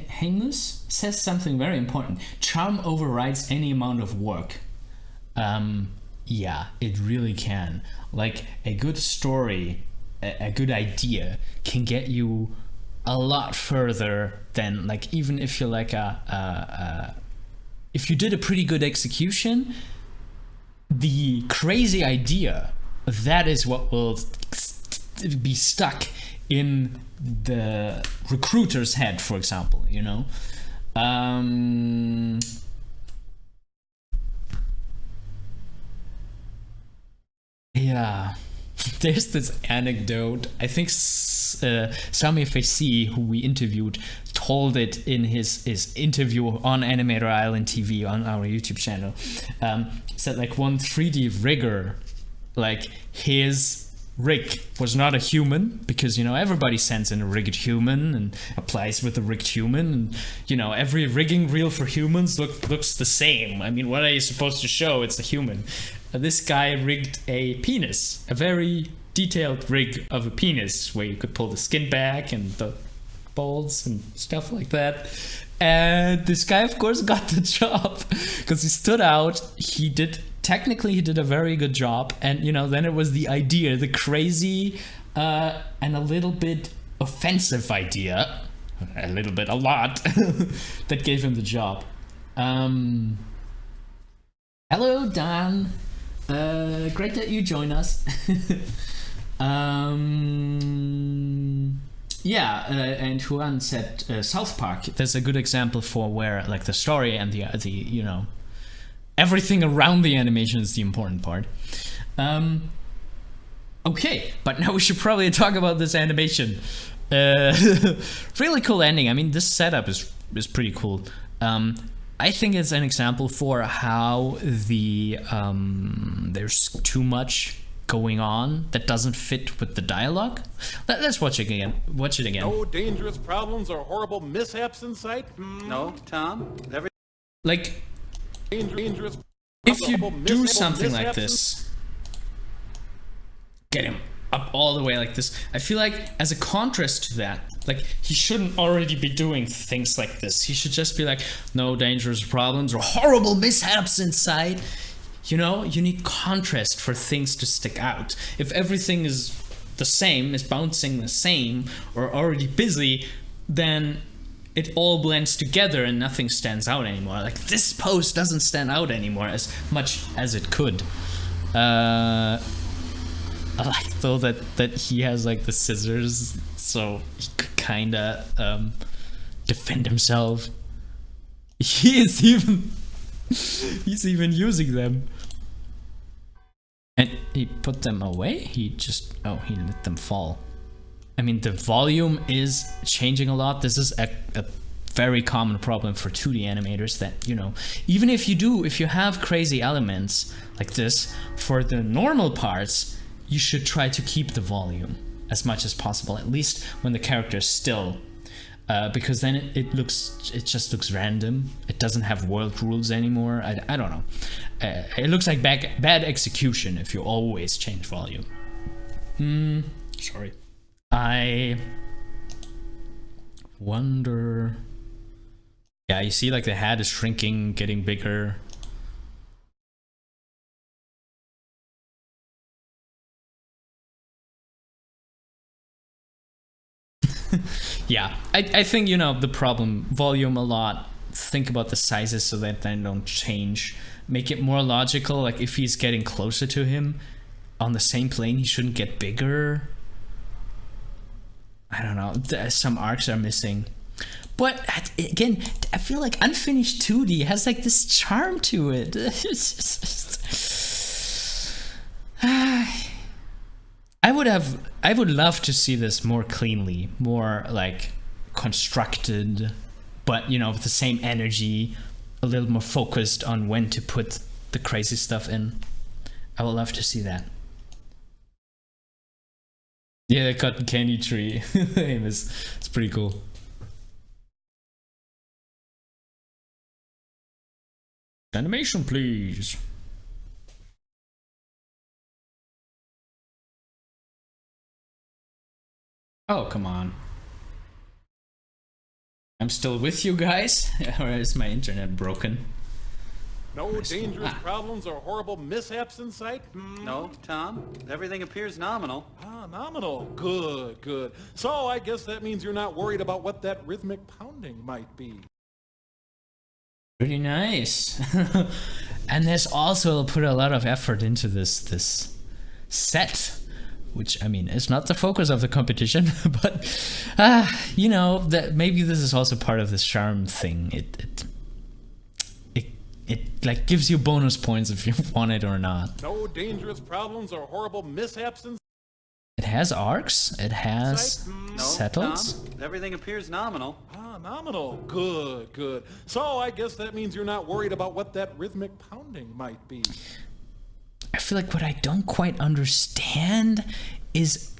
Heinous says something very important. Charm overrides any amount of work. Yeah, it really can. Like a good story, a good idea can get you a lot further than like even if you're like if you did a pretty good execution, the crazy idea, that is what will be stuck in the recruiter's head, for example, you know. Yeah, there's this anecdote. I think Sami Faisi, who we interviewed, told it in his interview on Animator Island TV on our YouTube channel. Said like one 3D rigger, like his rig was not a human, because you know everybody sends in a rigged human and applies with a rigged human, and you know every rigging reel for humans looks the same. I mean, what are you supposed to show? It's a human. This guy rigged a penis, a very detailed rig of a penis where you could pull the skin back and the balls and stuff like that. And this guy, of course, got the job because he stood out. Technically he did a very good job, and you know, then it was the idea, the crazy and a little bit offensive idea, a lot, that gave him the job. Hello, Dan. Great that you join us. Yeah, and Juan said South Park. There's a good example for where like the story and the you know, everything around the animation is the important part. Okay, but now we should probably talk about this animation. Really cool ending. I mean, this setup is pretty cool. I think it's an example for how there's too much going on that doesn't fit with the dialogue. Let's watch it again. No dangerous problems or horrible mishaps in sight? No, Tom. Like, Dangerous. if you horrible do something like mishaps in- this, get him up all the way like this. I feel like as a contrast to that, like he shouldn't already be doing things like this. He should just be like, no dangerous problems or horrible mishaps inside. You know, you need contrast for things to stick out. If everything is the same, is bouncing the same, or already busy, then it all blends together and nothing stands out anymore. Like this pose doesn't stand out anymore as much as it could. I like though that he has like the scissors, so he could kinda defend himself. He's even using them. And he put them away? He let them fall. I mean, the volume is changing a lot. This is a very common problem for 2D animators, that, you know, even if you have crazy elements like this, for the normal parts, you should try to keep the volume as much as possible, at least when the character is still. because then it just looks random. It doesn't have world rules anymore. I don't know. It looks like bad execution if you always change volume. Sorry. I wonder. Yeah, you see like the head is shrinking, getting bigger. Yeah, I think, you know, the problem, volume a lot. Think about the sizes so that they don't change. Make it more logical, like if he's getting closer to him on the same plane, he shouldn't get bigger. I don't know, some arcs are missing. But again, I feel like Unfinished 2D has like this charm to it. I would love to see this more cleanly, more like constructed, but you know, with the same energy, a little more focused on when to put the crazy stuff in. I would love to see that. Yeah, the cotton candy tree. It's pretty cool. Animation, please. Oh, come on. I'm still with you guys? Or is my internet broken? No dangerous problems or horrible mishaps in sight? No, Tom. Everything appears nominal. Ah, nominal. Good, good. So I guess that means you're not worried about what that rhythmic pounding might be. Pretty nice. And there's also put a lot of effort into this set, which, I mean, is not the focus of the competition, but you know, that maybe this is also part of this charm thing. It like gives you bonus points if you want it or not. No dangerous problems or horrible mishaps in It has arcs. It has No, settles. Tom. Everything appears nominal. Ah, nominal. Good, good. So I guess that means you're not worried about what that rhythmic pounding might be. I feel like what I don't quite understand is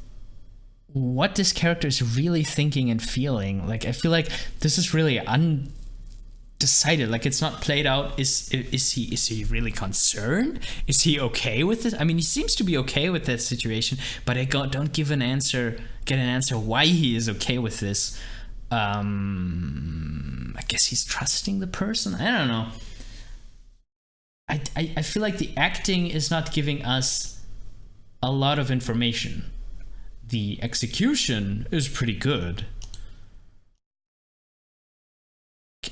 what this character is really thinking and feeling. Like, I feel like this is really undecided. Like, it's not played out. Is he really concerned? Is he okay with it? I mean, he seems to be okay with that situation, but I don't get an answer why he is okay with this. I guess he's trusting the person. I don't know. I feel like the acting is not giving us a lot of information. The execution is pretty good.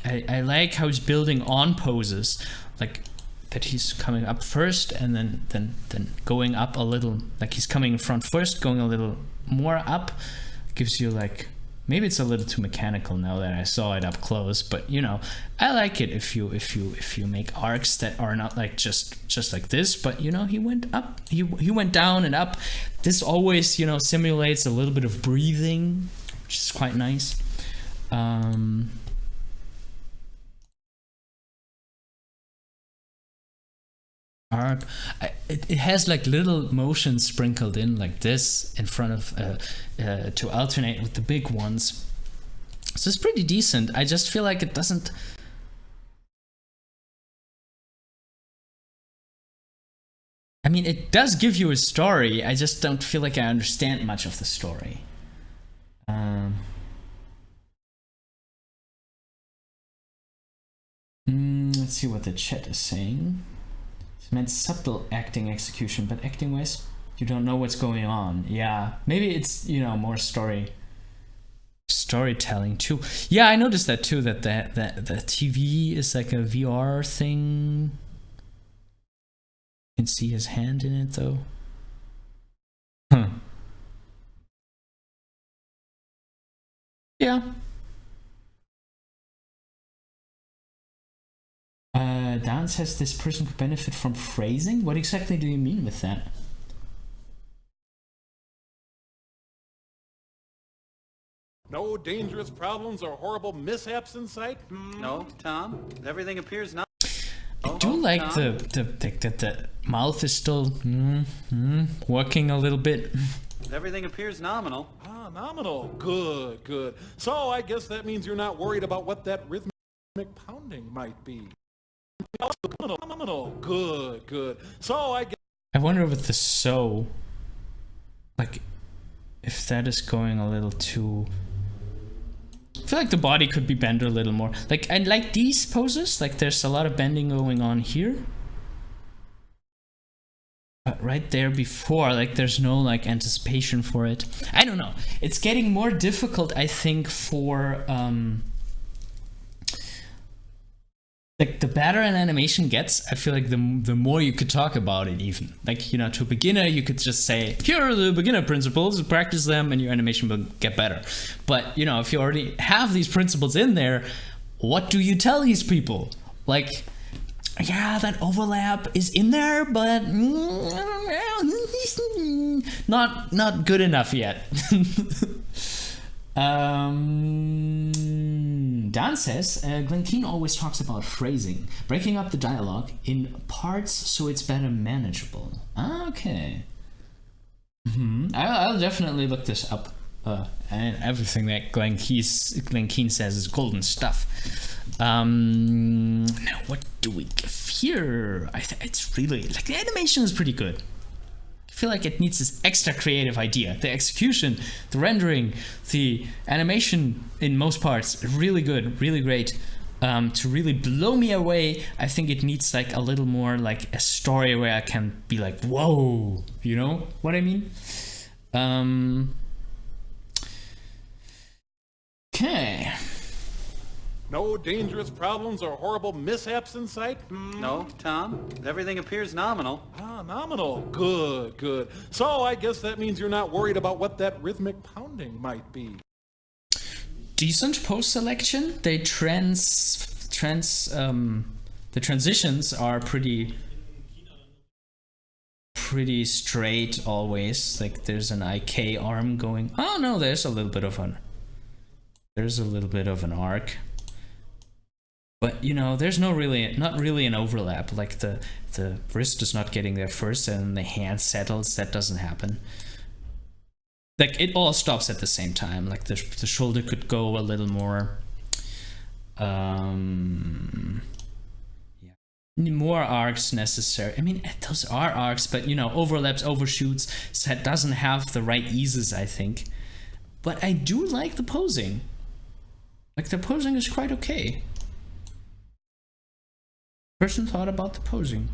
I like how he's building on poses, like that he's coming up first and then going up a little, like he's coming in front first, going a little more up, gives you like, maybe it's a little too mechanical now that I saw it up close, but you know, I like it if you make arcs that are not like just like this, but you know, he went up, he went down and up. This always, you know, simulates a little bit of breathing, which is quite nice. Arc. It has like little motions sprinkled in like this in front of to alternate with the big ones, so it's pretty decent. I just feel like it doesn't. I mean, it does give you a story. I just don't feel like I understand much of the story. Let's see what the chat is saying. It's meant subtle acting execution, but acting wise, you don't know what's going on. Yeah, maybe it's, you know, more storytelling too. Yeah, I noticed that too, that the TV is like a VR thing. You can see his hand in it though. Huh. Yeah. Dan says this person could benefit from phrasing. What exactly do you mean with that? No dangerous problems or horrible mishaps in sight? No, Tom. Everything appears not. I do like the mouth is still working a little bit. Everything appears nominal. Ah, nominal. Good, good. So I guess that means you're not worried about what that rhythmic pounding might be. Nominal. Good, good. So I guess... I wonder with the so, like, if that is going a little too... I feel like the body could be bent a little more. Like, I like these poses, like there's a lot of bending going on here. But right there before, like there's no like anticipation for it. I don't know. It's getting more difficult, I think, for like the better an animation gets, I feel like the more you could talk about it even. Like, you know, to a beginner, you could just say, here are the beginner principles, practice them and your animation will get better. But, you know, if you already have these principles in there, what do you tell these people? Like, yeah, that overlap is in there, but not good enough yet. Dan says, Glen Keane always talks about phrasing, breaking up the dialogue in parts so it's better manageable. Okay. I'll definitely look this up. And everything that Glen Keane says is golden stuff. Now, what do we give here? It's really, like, the animation is pretty good. I feel like it needs this extra creative idea. The execution, the rendering, the animation in most parts, really good, really great. To really blow me away, I think it needs like a little more like a story where I can be like, whoa, you know what I mean? Okay. No dangerous problems or horrible mishaps in sight? No, Tom. Everything appears nominal. Ah, nominal. Good, good. So I guess that means you're not worried about what that rhythmic pounding might be. Decent post selection. They the transitions are pretty straight always. Like there's an IK arm going. Oh no, there's a little bit of an arc. But, you know, there's not really an overlap. Like the wrist is not getting there first and then the hand settles. That doesn't happen. Like, it all stops at the same time. Like the shoulder could go a little more. Yeah. More arcs necessary. I mean, those are arcs, but, you know, overlaps, overshoots. So it doesn't have the right eases, I think. But I do like the posing. Like, the posing is quite okay. Person thought about the posing.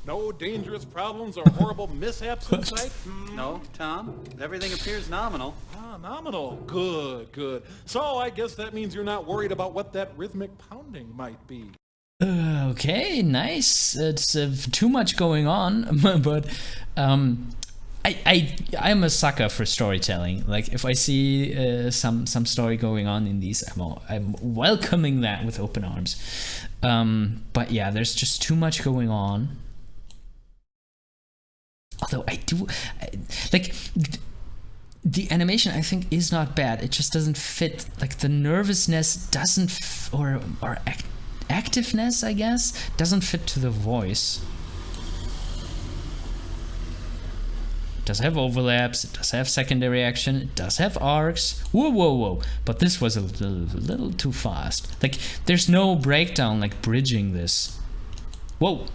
No dangerous problems or horrible mishaps in sight? No, Tom. Everything appears nominal. Ah, nominal. Good, good. So I guess that means you're not worried about what that rhythmic pounding might be. Okay, nice. It's too much going on, but I'm a sucker for storytelling. Like if I see some story going on in these, I'm welcoming that with open arms. But yeah, there's just too much going on. Although like the animation, I think, is not bad. It just doesn't fit. Like the nervousness doesn't, or activeness, I guess, doesn't fit to the voice. It does have overlaps, it does have secondary action, it does have arcs. Whoa. But this was a little too fast. Like, there's no breakdown, like bridging this. Whoa.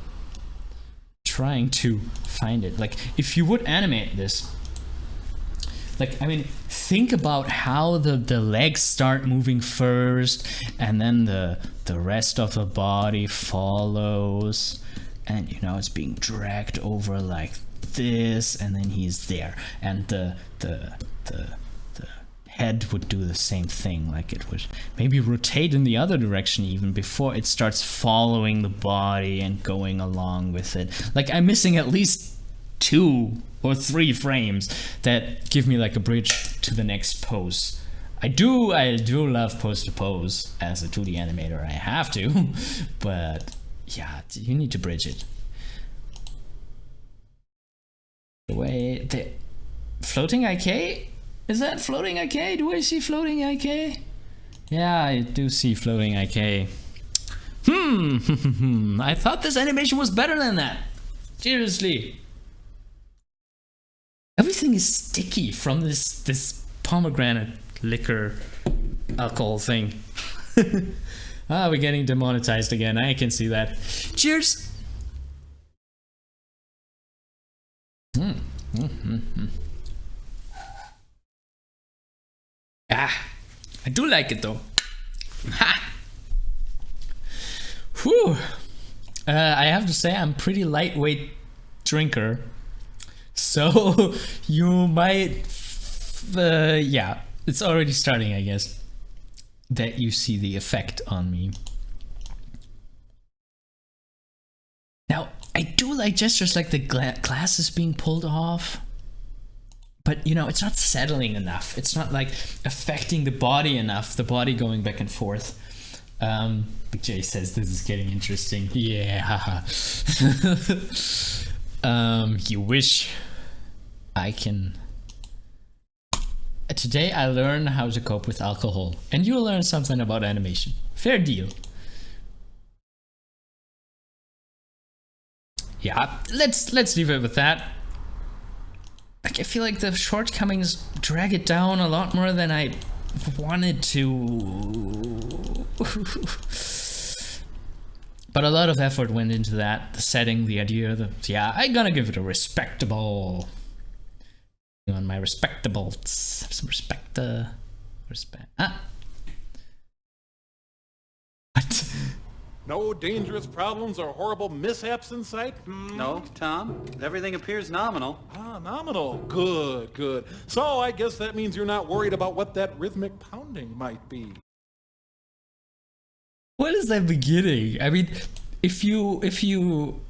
Trying to find it. Like, if you would animate this, like, I mean, think about how the legs start moving first, and then the rest of the body follows, and, you know, it's being dragged over like this, and then he's there, and the head would do the same thing. Like, it would maybe rotate in the other direction even before it starts following the body and going along with it. Like, I'm missing at least 2 or 3 frames that give me like a bridge to the next pose. I do love pose to pose as a 2D animator. I have to, but yeah, you need to bridge it. Wait, the floating IK? Is that floating IK? Do I see floating IK? Yeah, I do see floating IK. I thought this animation was better than that. Seriously. Everything is sticky from this pomegranate liquor alcohol thing. We're getting demonetized again. I can see that. Cheers. I do like it though. Ha! Whew. I have to say I'm pretty lightweight drinker, so you might, yeah, it's already starting, I guess, that you see the effect on me. Now, I do like gestures like the glasses being pulled off, but you know, it's not settling enough. It's not like affecting the body enough, the body going back and forth. Big J says this is getting interesting. Yeah. You wish. I can. Today I learned how to cope with alcohol, and you'll learn something about animation. Fair deal. Yeah, let's leave it with that. Like, I feel like the shortcomings drag it down a lot more than I wanted to. But a lot of effort went into that. The setting, the idea, yeah, I'm gonna give it a respectable. On my respectables, some respect. What? No dangerous problems or horrible mishaps in sight? No, Tom. Everything appears nominal. Ah, nominal. Good, good. So I guess that means you're not worried about what that rhythmic pounding might be. What is that beginning? I mean, if you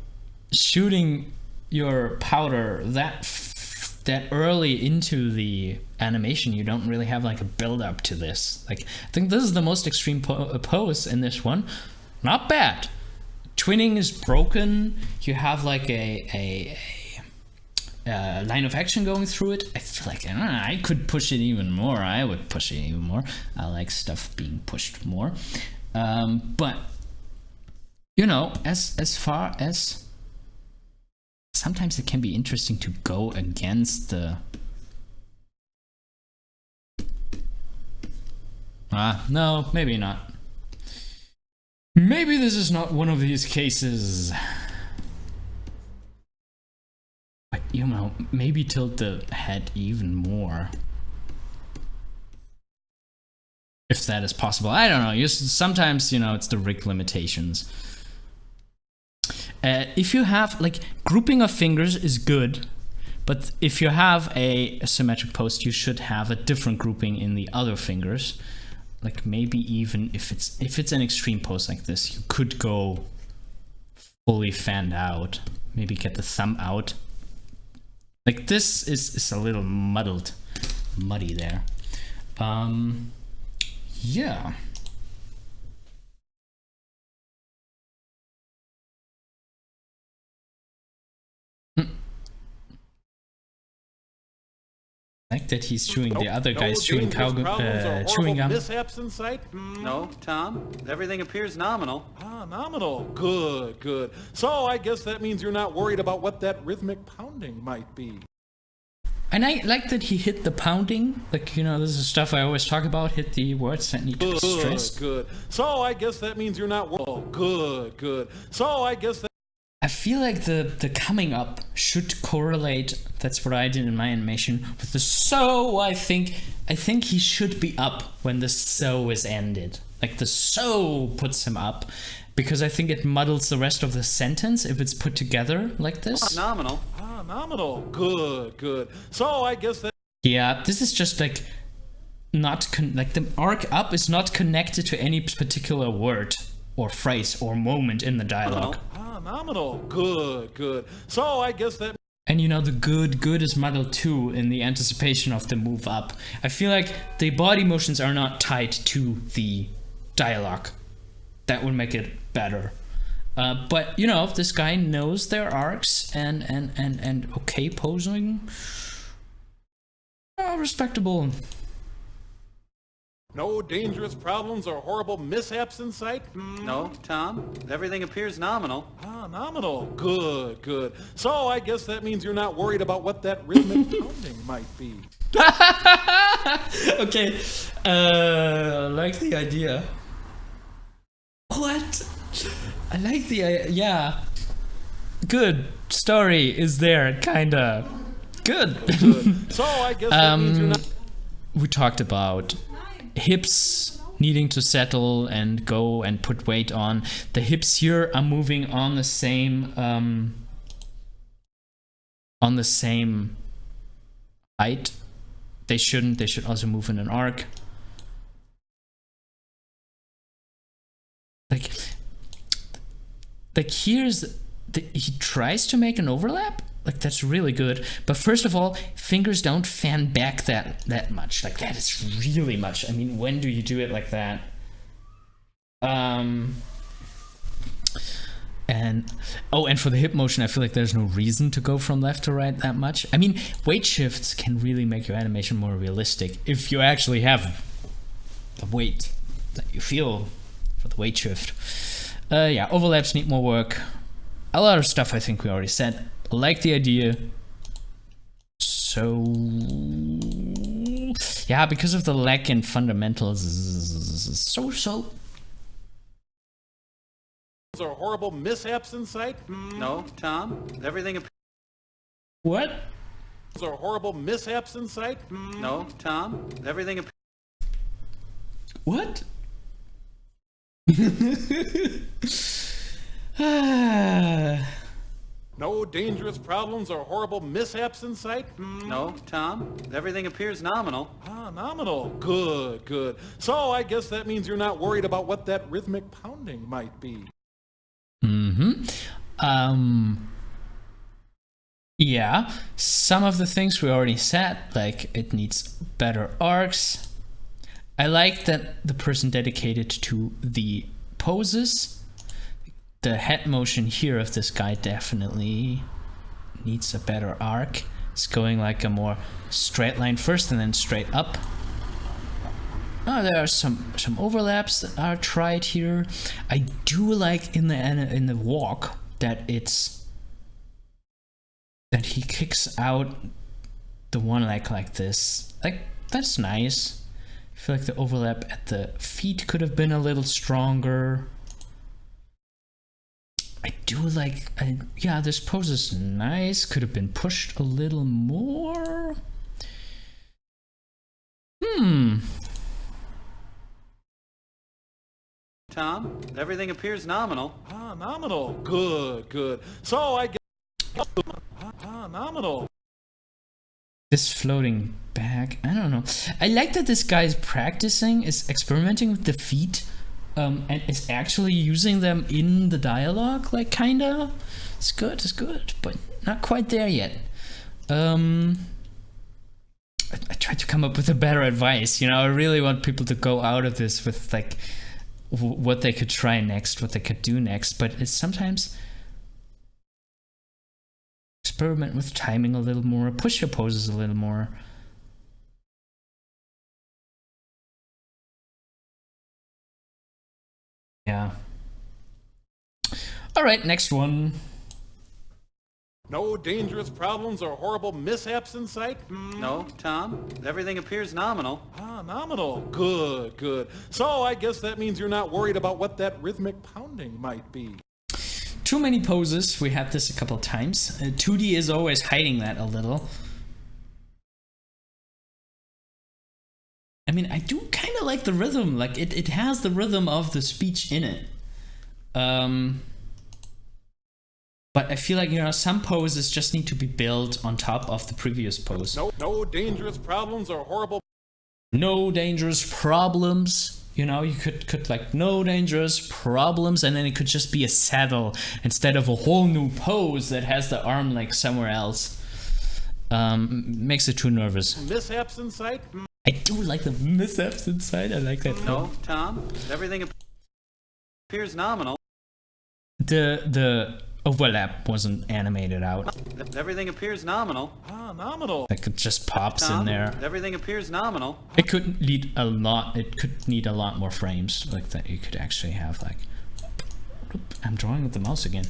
shooting your powder that early into the animation, you don't really have like a build up to this. Like, I think this is the most extreme pose in this one. Not bad. Twinning is broken. You have like a line of action going through it. I feel like I could push it even more. I would push it even more. I like stuff being pushed more. But you know, as far as sometimes it can be interesting to go against the no, maybe not. Maybe this is not one of these cases. But you know, maybe tilt the head even more. If that is possible. I don't know. Sometimes, you know, it's the rig limitations. If you have, like, grouping of fingers is good, but if you have a symmetric post, you should have a different grouping in the other fingers. Like, maybe even if it's an extreme pose like this, you could go fully fanned out. Maybe get the thumb out. Like, this is a little muddy there. Yeah. Like that he's chewing the other guy's chewing chewing gum. Mishaps in sight? No, Tom. Everything appears nominal. Ah, nominal. Good, good. So I guess that means you're not worried about what that rhythmic pounding might be. And I like that he hit the pounding. Like, you know, this is stuff I always talk about. Hit the words that need to be stressed. Good, good. So I guess that means you're not good, good. So I guess that I feel like the coming up should correlate. That's what I did in my animation with the so. I think he should be up when the so is ended. Like, the so puts him up, because I think it muddles the rest of the sentence if it's put together like this. Nominal. Ah, nominal. Good, good. So I guess that. Yeah, this is just like not like the arc up is not connected to any particular word or phrase or moment in the dialogue. Ah, nominal. Good, good. So I guess that. And you know, the good is muddled too in the anticipation of the move up. I feel like the body motions are not tied to the dialogue. That would make it better. But you know, this guy knows their arcs and okay posing. Respectable. No dangerous problems or horrible mishaps in sight? No, Tom. Everything appears nominal. Ah, nominal. Good, good. So I guess that means you're not worried about what that rhythmic pounding might be. Okay, I like the idea. What? I like the yeah. Good story is there, kinda. Good. Good. So I guess that means you're not... We talked about hips needing to settle and go and put weight on. The hips here are moving on the same height. They shouldn't. They should also move in an arc. Like here's he tries to make an overlap. Like that's really good. But first of all, fingers don't fan back that much. Like that is really much. I mean, when do you do it like that? And for the hip motion, I feel like there's no reason to go from left to right that much. I mean, weight shifts can really make your animation more realistic if you actually have the weight that you feel for the weight shift. Yeah, overlaps need more work. A lot of stuff I think we already said. I like the idea. So yeah, because of the lack in fundamentals, so. Or horrible mishaps in sight? No, Tom. Everything What? Or horrible mishaps in sight? No, Tom. Everything What? No dangerous problems or horrible mishaps in sight? No, Tom. Everything appears nominal. Ah, nominal. Good, good. So I guess that means you're not worried about what that rhythmic pounding might be. Yeah, some of the things we already said, like it needs better arcs. I like that the person dedicated to the poses. The head motion here of this guy definitely needs a better arc. It's going like a more straight line first and then straight up. Oh, there are some overlaps that are tried here. I do like in the walk that he kicks out the one leg like this. Like that's nice. I feel like the overlap at the feet could have been a little stronger. I do like, yeah, this pose is nice. Could have been pushed a little more. Tom, everything appears nominal. Ah, nominal. Good, good. So I guess... Ah, nominal. This floating back, I don't know. I like that this guy is practicing, is experimenting with the feet, and is actually using them in the dialogue, like kinda. It's good, but not quite there yet. I tried to come up with a better advice, you know. I really want people to go out of this with like what they could try next, what they could do next, but it's sometimes experiment with timing a little more, push your poses a little more. Yeah. All right, next one. No dangerous problems or horrible mishaps in sight? No, Tom. Everything appears nominal. Ah, nominal. Good, good. So I guess that means you're not worried about what that rhythmic pounding might be. Too many poses. We had this a couple of times. 2D is always hiding that a little. I mean, I do kind of like the rhythm. Like, it has the rhythm of the speech in it. But I feel like, you know, some poses just need to be built on top of the previous pose. No dangerous problems or horrible... No dangerous problems. You know, you could like, no dangerous problems, and then it could just be a saddle instead of a whole new pose that has the arm like somewhere else. Makes it too nervous. Mishaps in sight? I do like the mishaps inside. I like that. No, Tom. Everything appears nominal. The overlap wasn't animated out. Everything appears nominal. Ah, nominal. Like it just pops in Tom, there. everything appears nominal. It could need a lot. It could need a lot more frames, like that. You could actually have like. I'm drawing with the mouse again.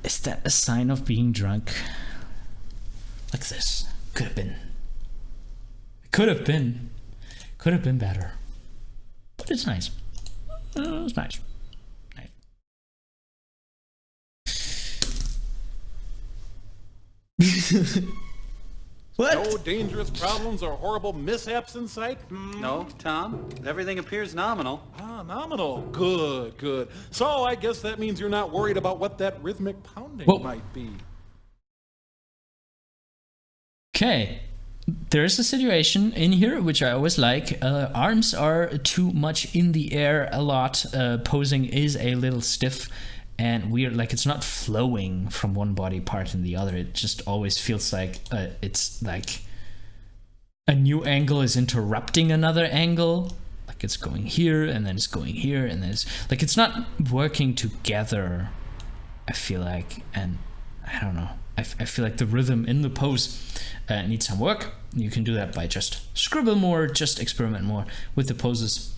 Is that a sign of being drunk? Like this. Could have been. Could have been. Could have been better. But it's nice. It's nice. What? No dangerous problems or horrible mishaps in sight? No, Tom, everything appears nominal. Ah, nominal. Good, good. So I guess that means you're not worried about what that rhythmic pounding Whoa. might be. Okay. There's a situation in here which I always like. Arms are too much in the air a lot. Posing is a little stiff and weird. Like it's not flowing from one body part in the other. It just always feels like it's like a new angle is interrupting another angle. Like it's going here and then it's going here and then it's like it's not working together. I feel like, and I don't know. I feel like the rhythm in the pose needs some work. You can do that by just scribble more, just experiment more with the poses.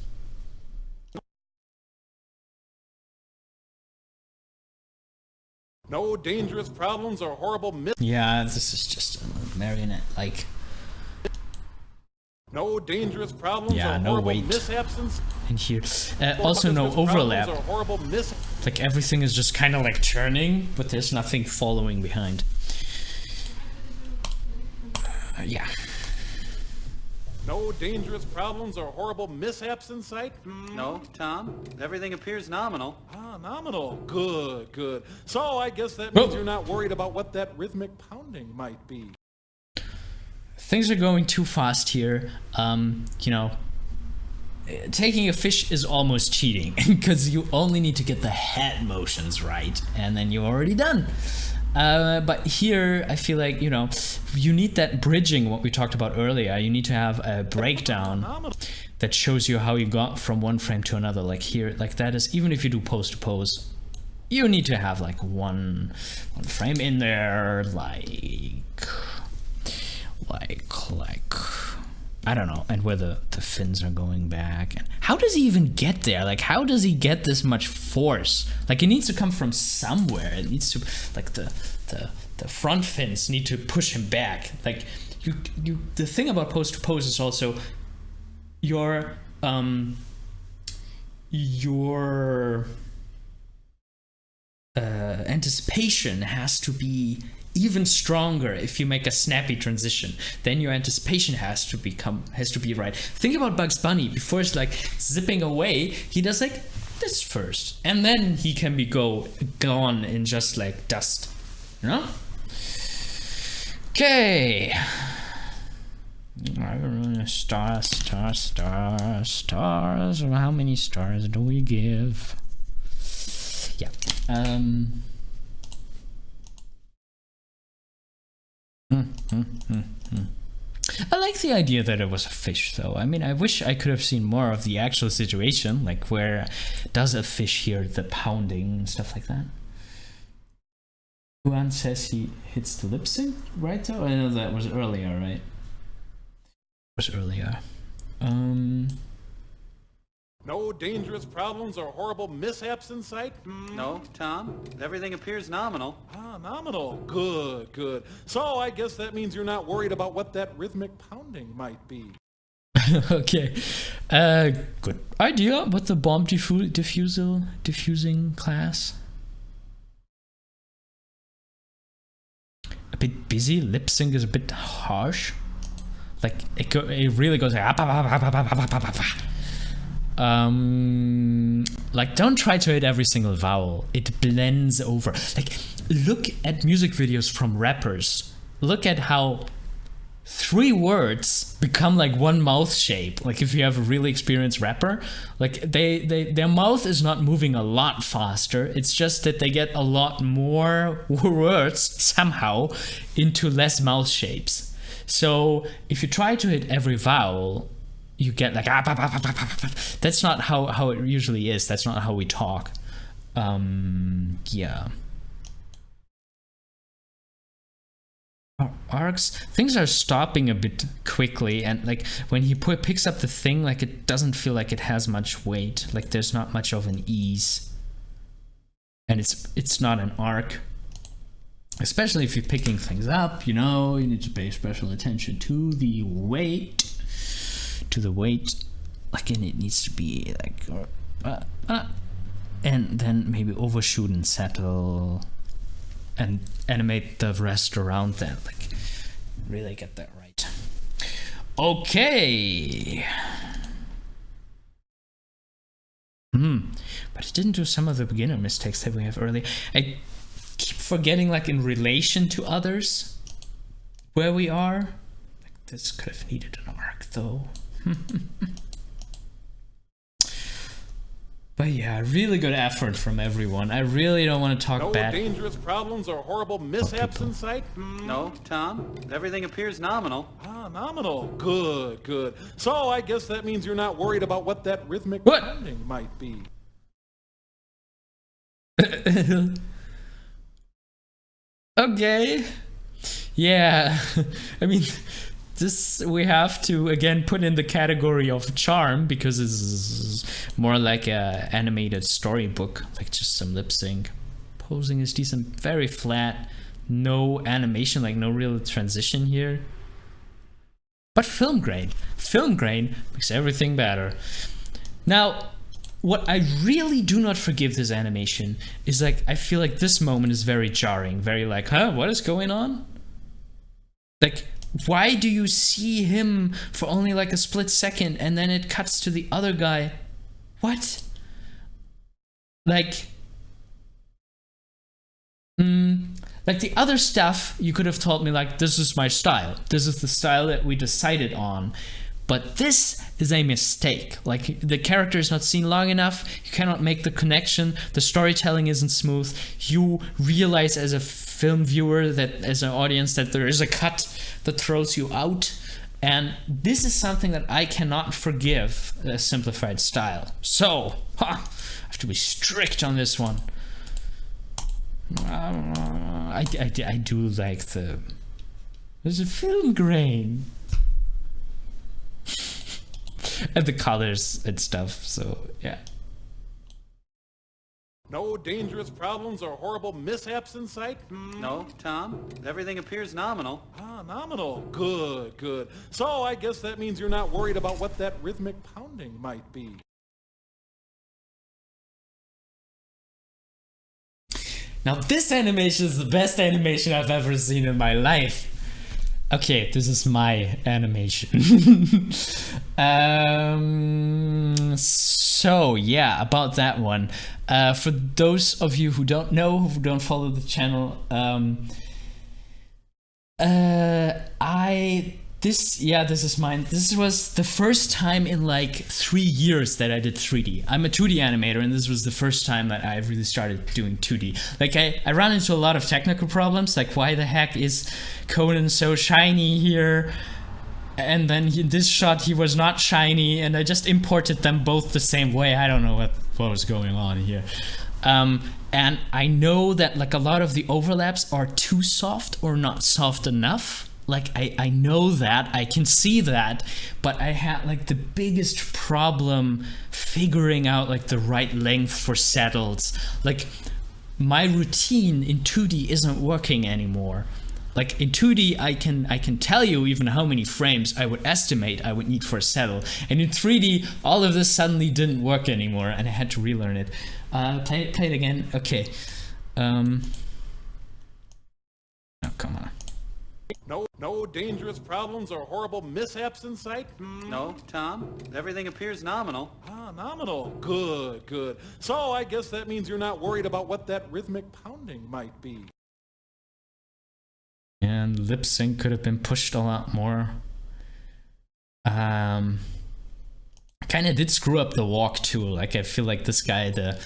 No dangerous problems or horrible Yeah, this is just a marionette, like. No dangerous problems Yeah, or no horrible weight. mishaps In here. Also no dangerous overlap. problems or horrible Like everything is just kind of like turning, but there's nothing following behind. Yeah. No dangerous problems or horrible mishaps in sight? No, Tom, everything appears nominal. Ah, nominal. Good, good. So I guess that means Whoa. you're not worried about what that rhythmic pounding might be. Things are going too fast here. You know, taking a fish is almost cheating because you only need to get the head motions right and then you're already done. But here I feel like, you know, you need that bridging, what we talked about earlier. You need to have a breakdown that shows you how you got from one frame to another. Like here, like that is, even if you do pose to pose, you need to have like one frame in there, like I don't know, and where the fins are going back. And how does he even get there? Like, how does he get this much force? Like, it needs to come from somewhere. It needs to, like, the front fins need to push him back. Like, the thing about pose to pose is also your anticipation has to be even stronger. If you make a snappy transition, then your anticipation has to be right. Think about Bugs Bunny. Before it's like zipping away, he does like this first, and then he can be gone in just like dust, you know? Okay. Stars. How many stars do we give? Yeah. I like the idea that it was a fish, though. I mean, I wish I could have seen more of the actual situation, like where does a fish hear the pounding and stuff like that. Juan says he hits the lip sync, right? Though I know that was earlier, right? It was earlier. No dangerous problems or horrible mishaps in sight? No, Tom, everything appears nominal. Ah, nominal. Good, good. So I guess that means you're not worried about what that rhythmic pounding might be. Okay. Good idea with the bomb diffusing class. A bit busy. Lip sync is a bit harsh. Like it really goes like like don't try to hit every single vowel. It blends over. Like look at music videos from rappers. Look at how 3 words become like one mouth shape. Like if you have a really experienced rapper, like their mouth is not moving a lot faster. It's just that they get a lot more words somehow into less mouth shapes. So if you try to hit every vowel, you get like that's not how it usually is. That's not how we talk. Yeah. arcs, things are stopping a bit quickly, and like when he picks up the thing, like it doesn't feel like it has much weight, like there's not much of an ease, and it's not an arc. Especially if you're picking things up, you know, you need to pay special attention to the weight, like, and it needs to be like and then maybe overshoot and settle and animate the rest around that, like really get that right. Okay. But it didn't do some of the beginner mistakes that we have early. I keep forgetting, like, in relation to others where we are. Like, this could have needed an arc though. But yeah, really good effort from everyone. I really don't want to talk bad. No dangerous problems or horrible mishaps in sight? No, Tom. Everything appears nominal. Ah, nominal. Good, good. So I guess that means you're not worried about what that rhythmic What? pounding might be. Okay. Yeah. I mean, this we have to again put in the category of charm, because it's more like a animated storybook, like just some lip sync. Posing is decent, very flat, no animation, like no real transition here. But film grain makes everything better. Now, what I really do not forgive this animation is, like, I feel like this moment is very jarring, very like, huh, what is going on? Like, why do you see him for only like a split second and then it cuts to the other guy? What? Like the other stuff, you could have told me, like, this is my style. This is the style that we decided on. But this is a mistake. Like, the character is not seen long enough. You cannot make the connection. The storytelling isn't smooth. You realize as a film viewer, that as an audience, that there is a cut that throws you out. And this is something that I cannot forgive a simplified style. So, I have to be strict on this one. I do like there's a film grain. And the colors and stuff, so yeah. No dangerous problems or horrible mishaps in sight? No, Tom. Everything appears nominal. Ah, nominal. Good, good. So I guess that means you're not worried about what that rhythmic pounding might be. Now this animation is the best animation I've ever seen in my life. Okay, this is my animation. So yeah, about that one. For those of you who don't know, who don't follow the channel, this is mine. This was the first time in like 3 years that I did 3D. I'm a 2D animator, and this was the first time that I really started doing 2D. Like, I ran into a lot of technical problems, like why the heck is Conan so shiny here? And then in this shot he was not shiny, and I just imported them both the same way. I don't know what was going on here. And I know that like a lot of the overlaps are too soft or not soft enough. Like, I know that, I can see that, but I had like the biggest problem figuring out like the right length for saddles. Like, my routine in 2D isn't working anymore. Like, in 2D, I can tell you even how many frames I would estimate I would need for a saddle. And in 3D, all of this suddenly didn't work anymore, and I had to relearn it. Play it again. Okay. Oh, come on. No dangerous problems or horrible mishaps in sight? No, Tom. Everything appears nominal. Ah, nominal. Good, good. So I guess that means you're not worried about what that rhythmic pounding might be. And lip sync could have been pushed a lot more. Kind of did screw up the walk too. Like, I feel like this guy, the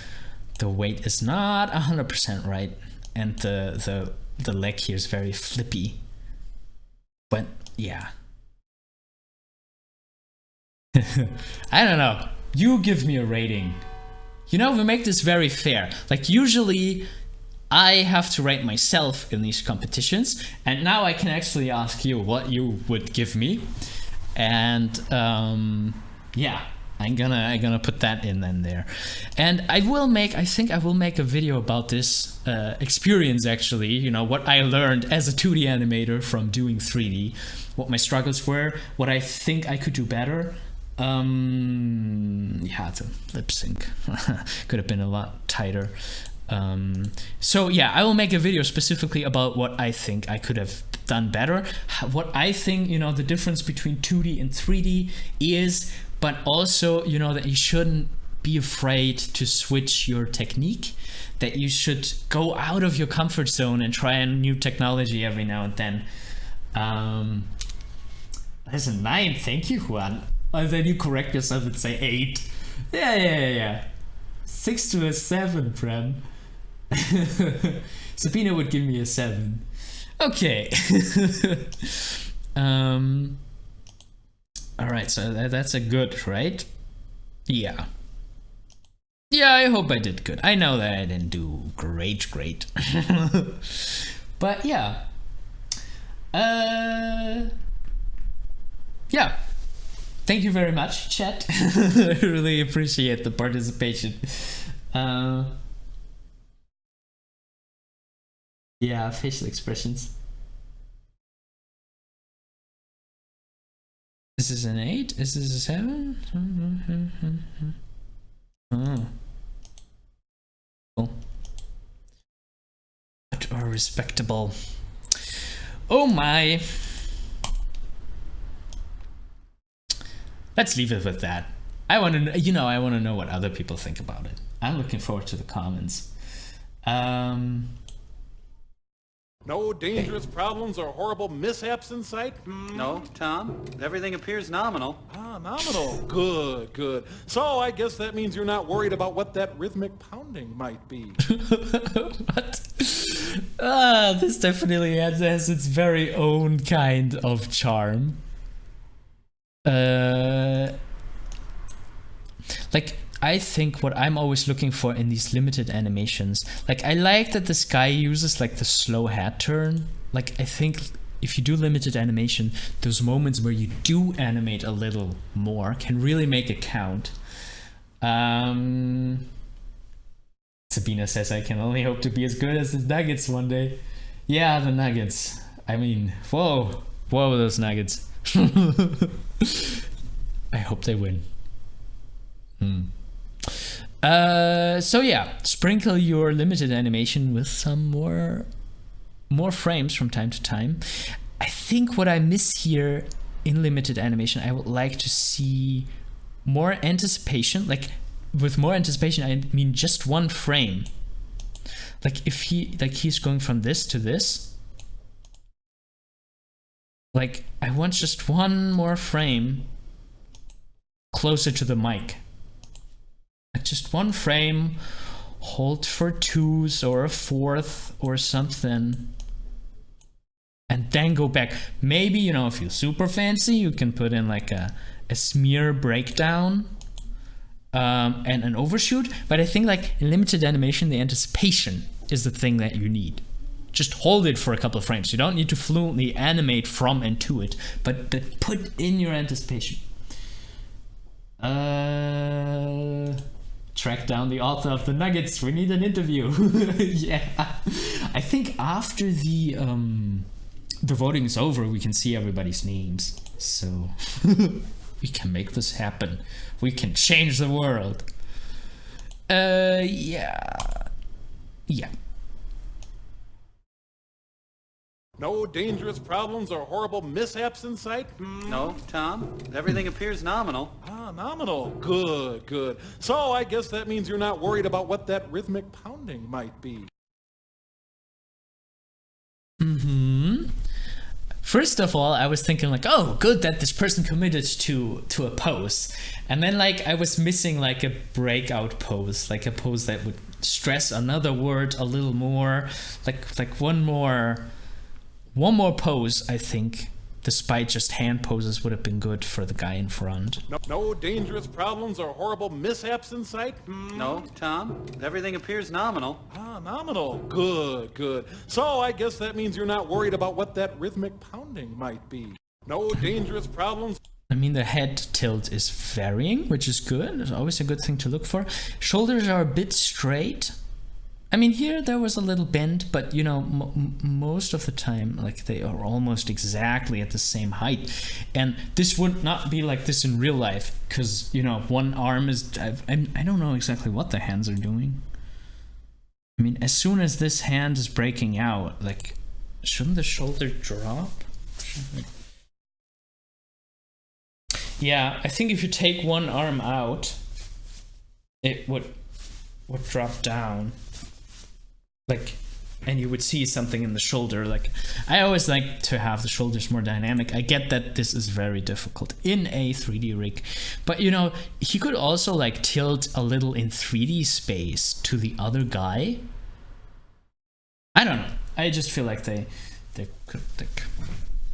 weight is not 100% right, and the leg here is very flippy. But yeah. I don't know. You give me a rating. You know, we make this very fair. Like, usually I have to rate myself in these competitions, and now I can actually ask you what you would give me. And yeah, I'm gonna put that in then there. And I think I will make a video about this experience, actually, you know, what I learned as a 2D animator from doing 3D, what my struggles were, what I think I could do better. Yeah, the lip sync could have been a lot tighter. So yeah, I will make a video specifically about what I think I could have done better, what I think, you know, the difference between 2D and 3D is, but also, you know, that you shouldn't be afraid to switch your technique, that you should go out of your comfort zone and try a new technology every now and then. There's a 9, thank you, Juan. And then you correct yourself and say 8. Yeah. 6 to a 7, Prem. Sabina would give me a 7. Okay. Alright, so that's a good, right? Yeah. Yeah, I hope I did good. I know that I didn't do great. But yeah. Yeah. Thank you very much, chat. I really appreciate the participation. Yeah, facial expressions. Is this an 8? Is this a 7? Oh. Cool. But are respectable. Oh my. Let's leave it with that. I want to, you know, I want to know what other people think about it. I'm looking forward to the comments. No dangerous problems or horrible mishaps in sight? No, Tom. Everything appears nominal. Ah, nominal. Good. So I guess that means you're not worried about what that rhythmic pounding might be. What? This definitely has its very own kind of charm. Like, I think what I'm always looking for in these limited animations, like, I like that this guy uses like the slow head turn. Like, I think if you do limited animation, those moments where you do animate a little more can really make it count. Sabina says, I can only hope to be as good as the Nuggets one day. Yeah, the Nuggets. I mean, whoa, those Nuggets. I hope they win. So yeah, sprinkle your limited animation with some more frames from time to time. I think what I miss here in limited animation, I would like to see more anticipation. Like, with more anticipation, I mean just one frame. Like, if he's going from this to this, like, I want just one more frame closer to the mic. Like, just one frame, hold for 2s or a 4th or something, and then go back. Maybe, you know, if you're super fancy, you can put in like a smear breakdown and an overshoot. But I think, like, in limited animation, the anticipation is the thing that you need. Just hold it for a couple of frames. You don't need to fluently animate from and to it, but put in your anticipation. Track down the author of the Nuggets. We need an interview. Yeah. I think after the voting is over, we can see everybody's names. So we can make this happen. We can change the world. Yeah. No dangerous problems or horrible mishaps in sight? No, Tom. Everything appears nominal. Ah, nominal. Good. So I guess that means you're not worried about what that rhythmic pounding might be. First of all, I was thinking like, oh, good that this person committed to a pose. And then, like, I was missing like a breakout pose, like a pose that would stress another word a little more, like one more pose, I think, despite just hand poses would have been good for the guy in front. No dangerous problems or horrible mishaps in sight? No, Tom. Everything appears nominal. Ah, nominal. Good, good. So I guess that means you're not worried about what that rhythmic pounding might be. No dangerous problems. I mean, the head tilt is varying, which is good. It's always a good thing to look for. Shoulders are a bit straight. I mean, here there was a little bend, but you know, most of the time, like, they are almost exactly at the same height. And this would not be like this in real life, because, you know, one arm is... I don't know exactly what the hands are doing. I mean, as soon as this hand is breaking out, like, shouldn't the shoulder drop? Yeah, I think if you take one arm out, it would drop down. Like, and you would see something in the shoulder. Like, I always like to have the shoulders more dynamic. I get that this is very difficult in a 3D rig, but you know, he could also like tilt a little in 3D space to the other guy. I don't know. I just feel like they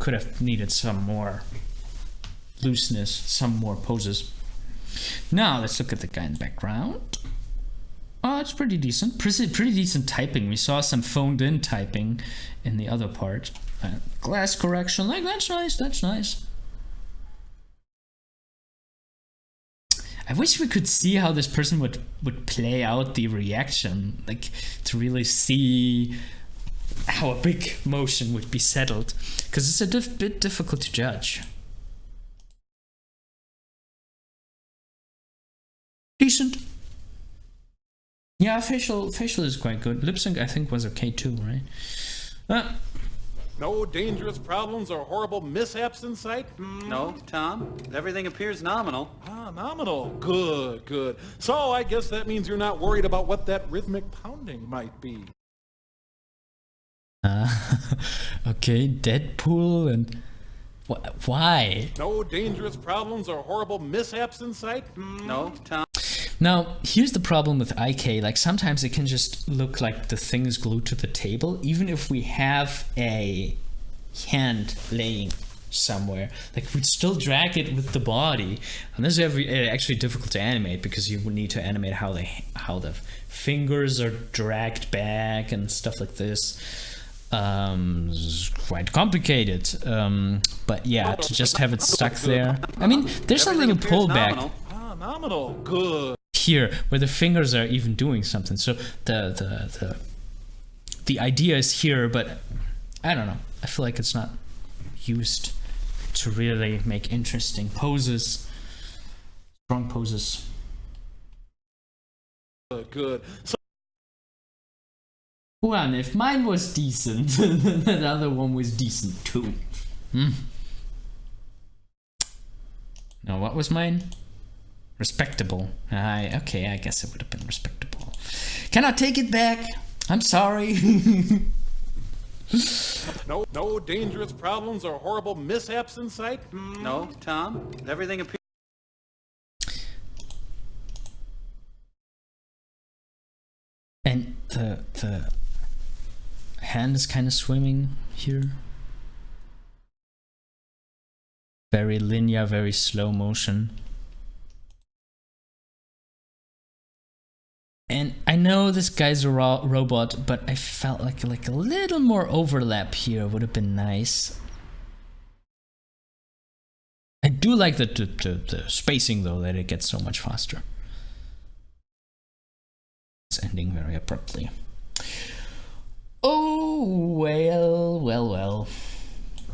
could have needed some more looseness, some more poses. Now let's look at the guy in the background. Oh, it's pretty decent. Pretty decent typing. We saw some phoned in typing in the other part. Glass correction, like, that's nice, that's nice. I wish we could see how this person would play out the reaction, like, to really see how a big motion would be settled, because it's a bit difficult to judge. Decent. Yeah, facial is quite good. Lip sync, I think, was okay too, right? No dangerous problems or horrible mishaps in sight? No, Tom. Everything appears nominal. Ah, nominal. Good, good. So I guess that means you're not worried about what that rhythmic pounding might be. Okay, Deadpool and... Why? No dangerous problems or horrible mishaps in sight? No, Tom. Now, here's the problem with IK. Like, sometimes it can just look like the thing is glued to the table, even if we have a hand laying somewhere. Like, we'd still drag it with the body. And this is actually difficult to animate, because you would need to animate how the fingers are dragged back and stuff like this. It's quite complicated. But yeah, to just have it stuck there. I mean, there's a little pullback. Nominal. Ah, nominal. Good. Here, where the fingers are even doing something. So the idea is here, but I don't know. I feel like it's not used to really make interesting poses, strong poses. Good. So Well, if mine was decent, the other one was decent too. Now, what was mine? Respectable. Okay, I guess it would have been respectable. Can I take it back? I'm sorry. no dangerous problems or horrible mishaps in sight? No, Tom. Everything appears... And the hand is kind of swimming here. Very linear, very slow motion. And I know this guy's a robot, but I felt like a little more overlap here would have been nice. I do like the spacing though, that it gets so much faster. It's ending very abruptly. Oh, well.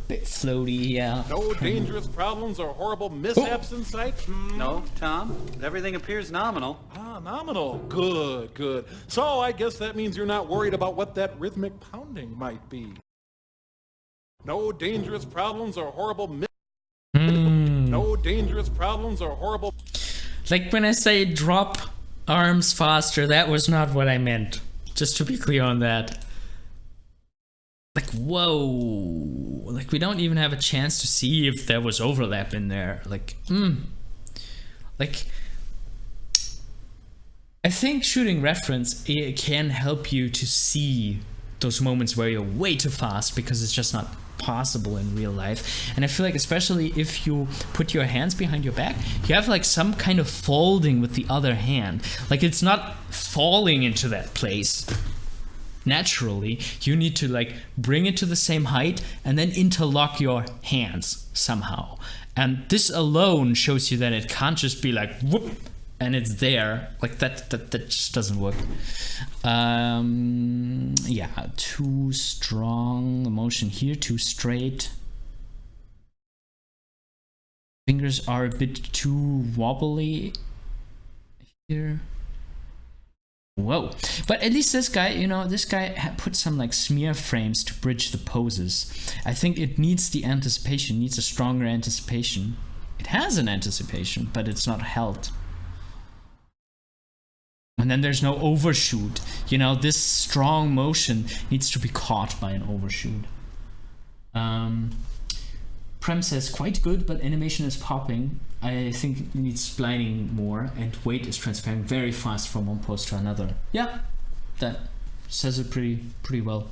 Bit floaty, yeah. No dangerous problems or horrible mishaps in sight? No, Tom. Everything appears nominal. Ah, nominal. Good, good. So I guess that means you're not worried about what that rhythmic pounding might be. No dangerous problems or horrible No dangerous problems or horrible... Like when I say drop arms faster, that was not what I meant. Just to be clear on that. Like, whoa. Like, we don't even have a chance to see if there was overlap in there. Like, Like, I think shooting reference, it can help you to see those moments where you're way too fast, because it's just not possible in real life. And I feel like especially if you put your hands behind your back, you have like some kind of folding with the other hand. Like it's not falling into that place naturally. You need to like bring it to the same height and then interlock your hands somehow. And this alone shows you that it can't just be like whoop and it's there. Like that just doesn't work. Yeah, too strong the motion here, too straight. Fingers are a bit too wobbly here. Whoa. But at least this guy, you know, this guy put some like smear frames to bridge the poses. I think it needs the anticipation, needs a stronger anticipation. It has an anticipation, but it's not held. And then there's no overshoot. You know, this strong motion needs to be caught by an overshoot. Prem says, quite good, but animation is popping. I think it needs splining more, and weight is transferring very fast from one pose to another. Yeah, that says it pretty well.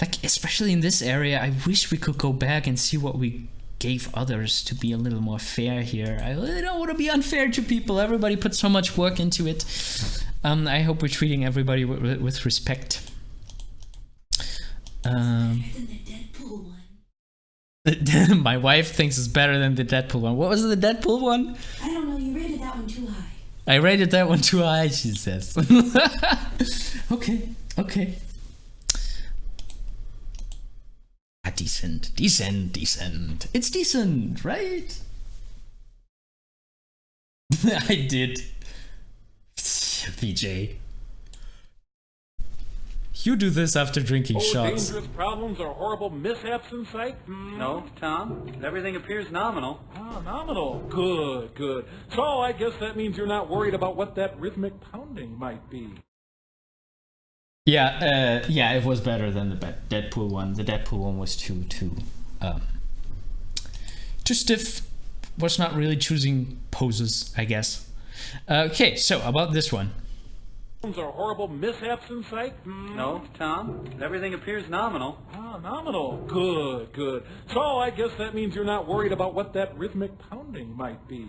Like, especially in this area, I wish we could go back and see what we gave others to be a little more fair here. I really don't want to be unfair to people. Everybody put so much work into it. I hope we're treating everybody with respect. Than the Deadpool one. My wife thinks it's better than the Deadpool one. What was the Deadpool one? I don't know, you rated that one too high. I rated that one too high, she says. Okay. Decent. It's decent, right? I did. PJ. You do this after drinking shots. Dangerous problems or horrible mishaps in sight? No, Tom. Everything appears nominal. Ah, nominal. Good. So I guess that means you're not worried about what that rhythmic pounding might be. Yeah, it was better than the Deadpool one. The Deadpool one was too stiff. Was not really choosing poses, I guess. Okay, so about this one. Or horrible mishaps in sight? No, Tom. Everything appears nominal. Ah, nominal. Good. So I guess that means you're not worried about what that rhythmic pounding might be.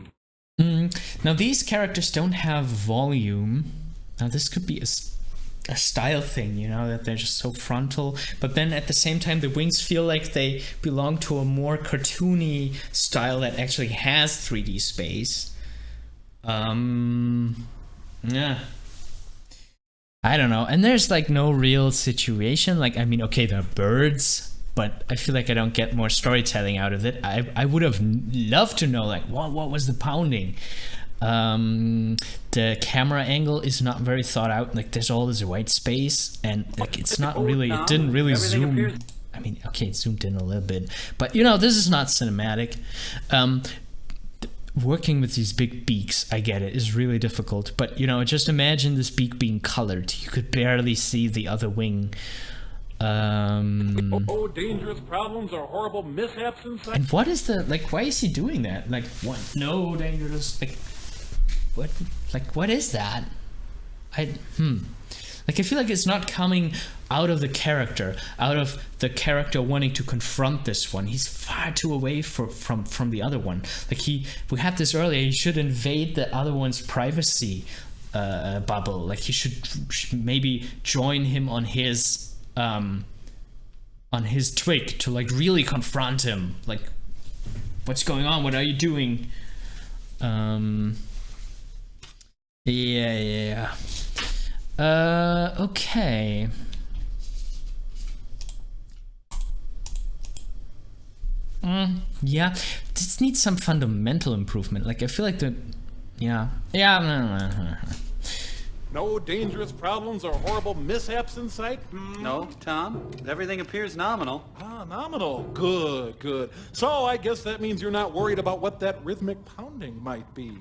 Now these characters don't have volume. Now this could be a style thing, you know, that they're just so frontal, but then at the same time the wings feel like they belong to a more cartoony style that actually has 3D space. Yeah, I don't know. And there's like no real situation. Like, I mean, okay, they're birds, but I feel like I don't get more storytelling out of it. I would have loved to know, like, what was the pounding? The camera angle is not very thought out. Like, there's all this white space, and like it's not really. It didn't really zoom. I mean, okay, it zoomed in a little bit, but you know, this is not cinematic. Working with these big beaks, I get it, is really difficult. But you know, just imagine this beak being colored. You could barely see the other wing. Dangerous problems or horrible mishaps inside. And what is the, like, why is he doing that? Like, what? No dangerous, like, what? Like, what is that? Like, I feel like it's not coming out of the character wanting to confront this one. He's far too away from the other one. Like, we had this earlier, he should invade the other one's privacy bubble. Like, he should maybe join him on his twig to like really confront him. Like, what's going on? What are you doing? Yeah. Okay. Yeah, this needs some fundamental improvement. Like, I feel like no dangerous problems or horrible mishaps in sight? No, Tom. Everything appears nominal. Ah, nominal. Good. So I guess that means you're not worried about what that rhythmic pounding might be.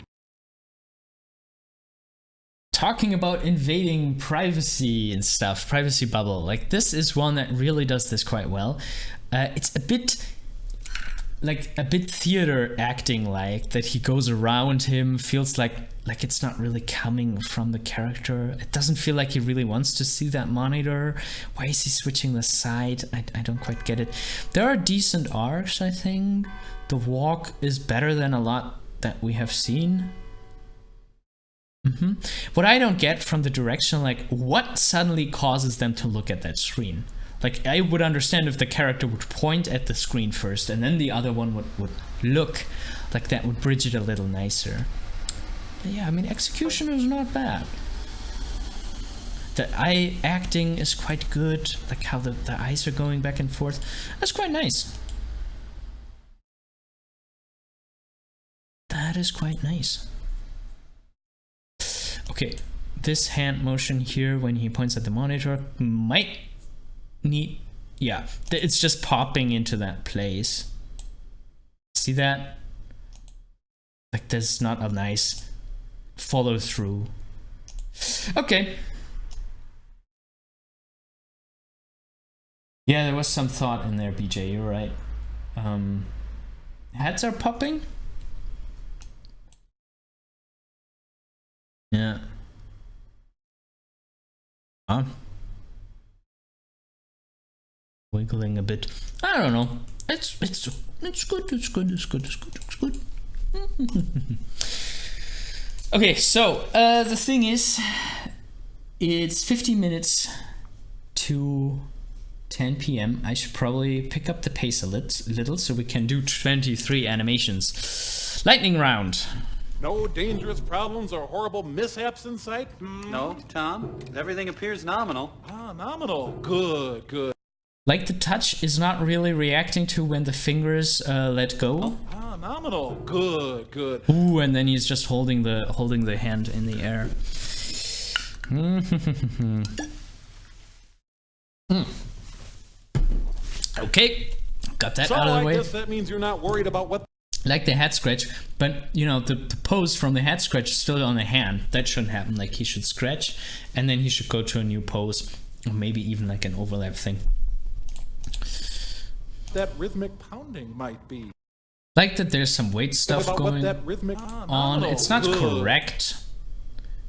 Talking about invading privacy and stuff, privacy bubble, like, this is one that really does this quite well. It's a bit like a bit theater acting, like that he goes around him, feels like it's not really coming from the character. It doesn't feel like he really wants to see that monitor. Why is he switching the side? I don't quite get it. There are decent arcs, I think. The walk is better than a lot that we have seen. What I don't get from the direction, like what suddenly causes them to look at that screen? Like I would understand if the character would point at the screen first and then the other one would look. Like that would bridge it a little nicer. But yeah, I mean, execution is not bad. The eye acting is quite good. Like how the eyes are going back and forth. That's quite nice. That is quite nice. Okay, this hand motion here when he points at the monitor might need, yeah, it's just popping into that place. See that? Like there's not a nice follow through. Okay. Yeah, there was some thought in there, BJ, you're right. Heads are popping? Yeah. Huh? Wiggling a bit. I don't know. It's good. It's good. Okay, so the thing is, it's 15 minutes to 10 p.m. I should probably pick up the pace a little so we can do 23 animations. Lightning round. No dangerous problems or horrible mishaps in sight? No, Tom. Everything appears nominal. Ah, nominal. Good. Like the touch is not really reacting to when the fingers let go. Ah, nominal. Good. Ooh, and then he's just holding the hand in the air. Okay, got that out of the way. I guess that means you're not worried about what... Like the head scratch, but you know, the pose from the head scratch is still on the hand. That shouldn't happen. Like he should scratch and then he should go to a new pose, or maybe even like an overlap thing. That rhythmic pounding might be. Like that there's some weight stuff going on. It's not correct,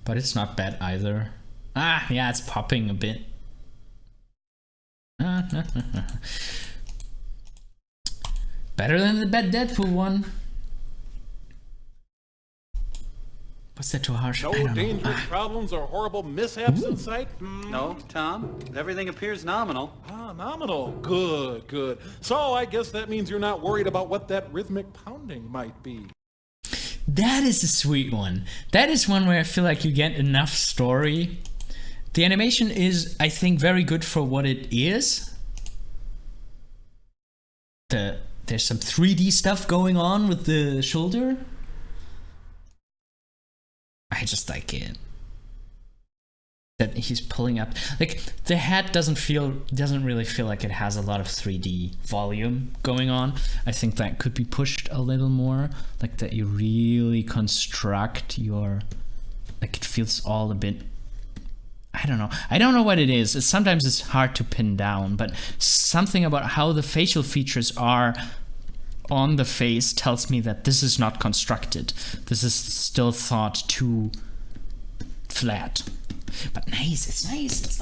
but it's not bad either. Ah, yeah, it's popping a bit. Better than the bad Deadpool one. Was that too harsh? No dangerous problems or horrible mishaps in sight? No, Tom. Everything appears nominal. Ah, nominal. Good. So I guess that means you're not worried about what that rhythmic pounding might be. That is a sweet one. That is one where I feel like you get enough story. The animation is, I think, very good for what it is. There's some 3D stuff going on with the shoulder. I just like it. That he's pulling up. Like the head doesn't really feel like it has a lot of 3D volume going on. I think that could be pushed a little more. Like that you really construct your, like it feels all a bit, I don't know what it is. Sometimes it's hard to pin down, but something about how the facial features are on the face tells me that this is not constructed. This is still thought too flat. But nice, it's nice.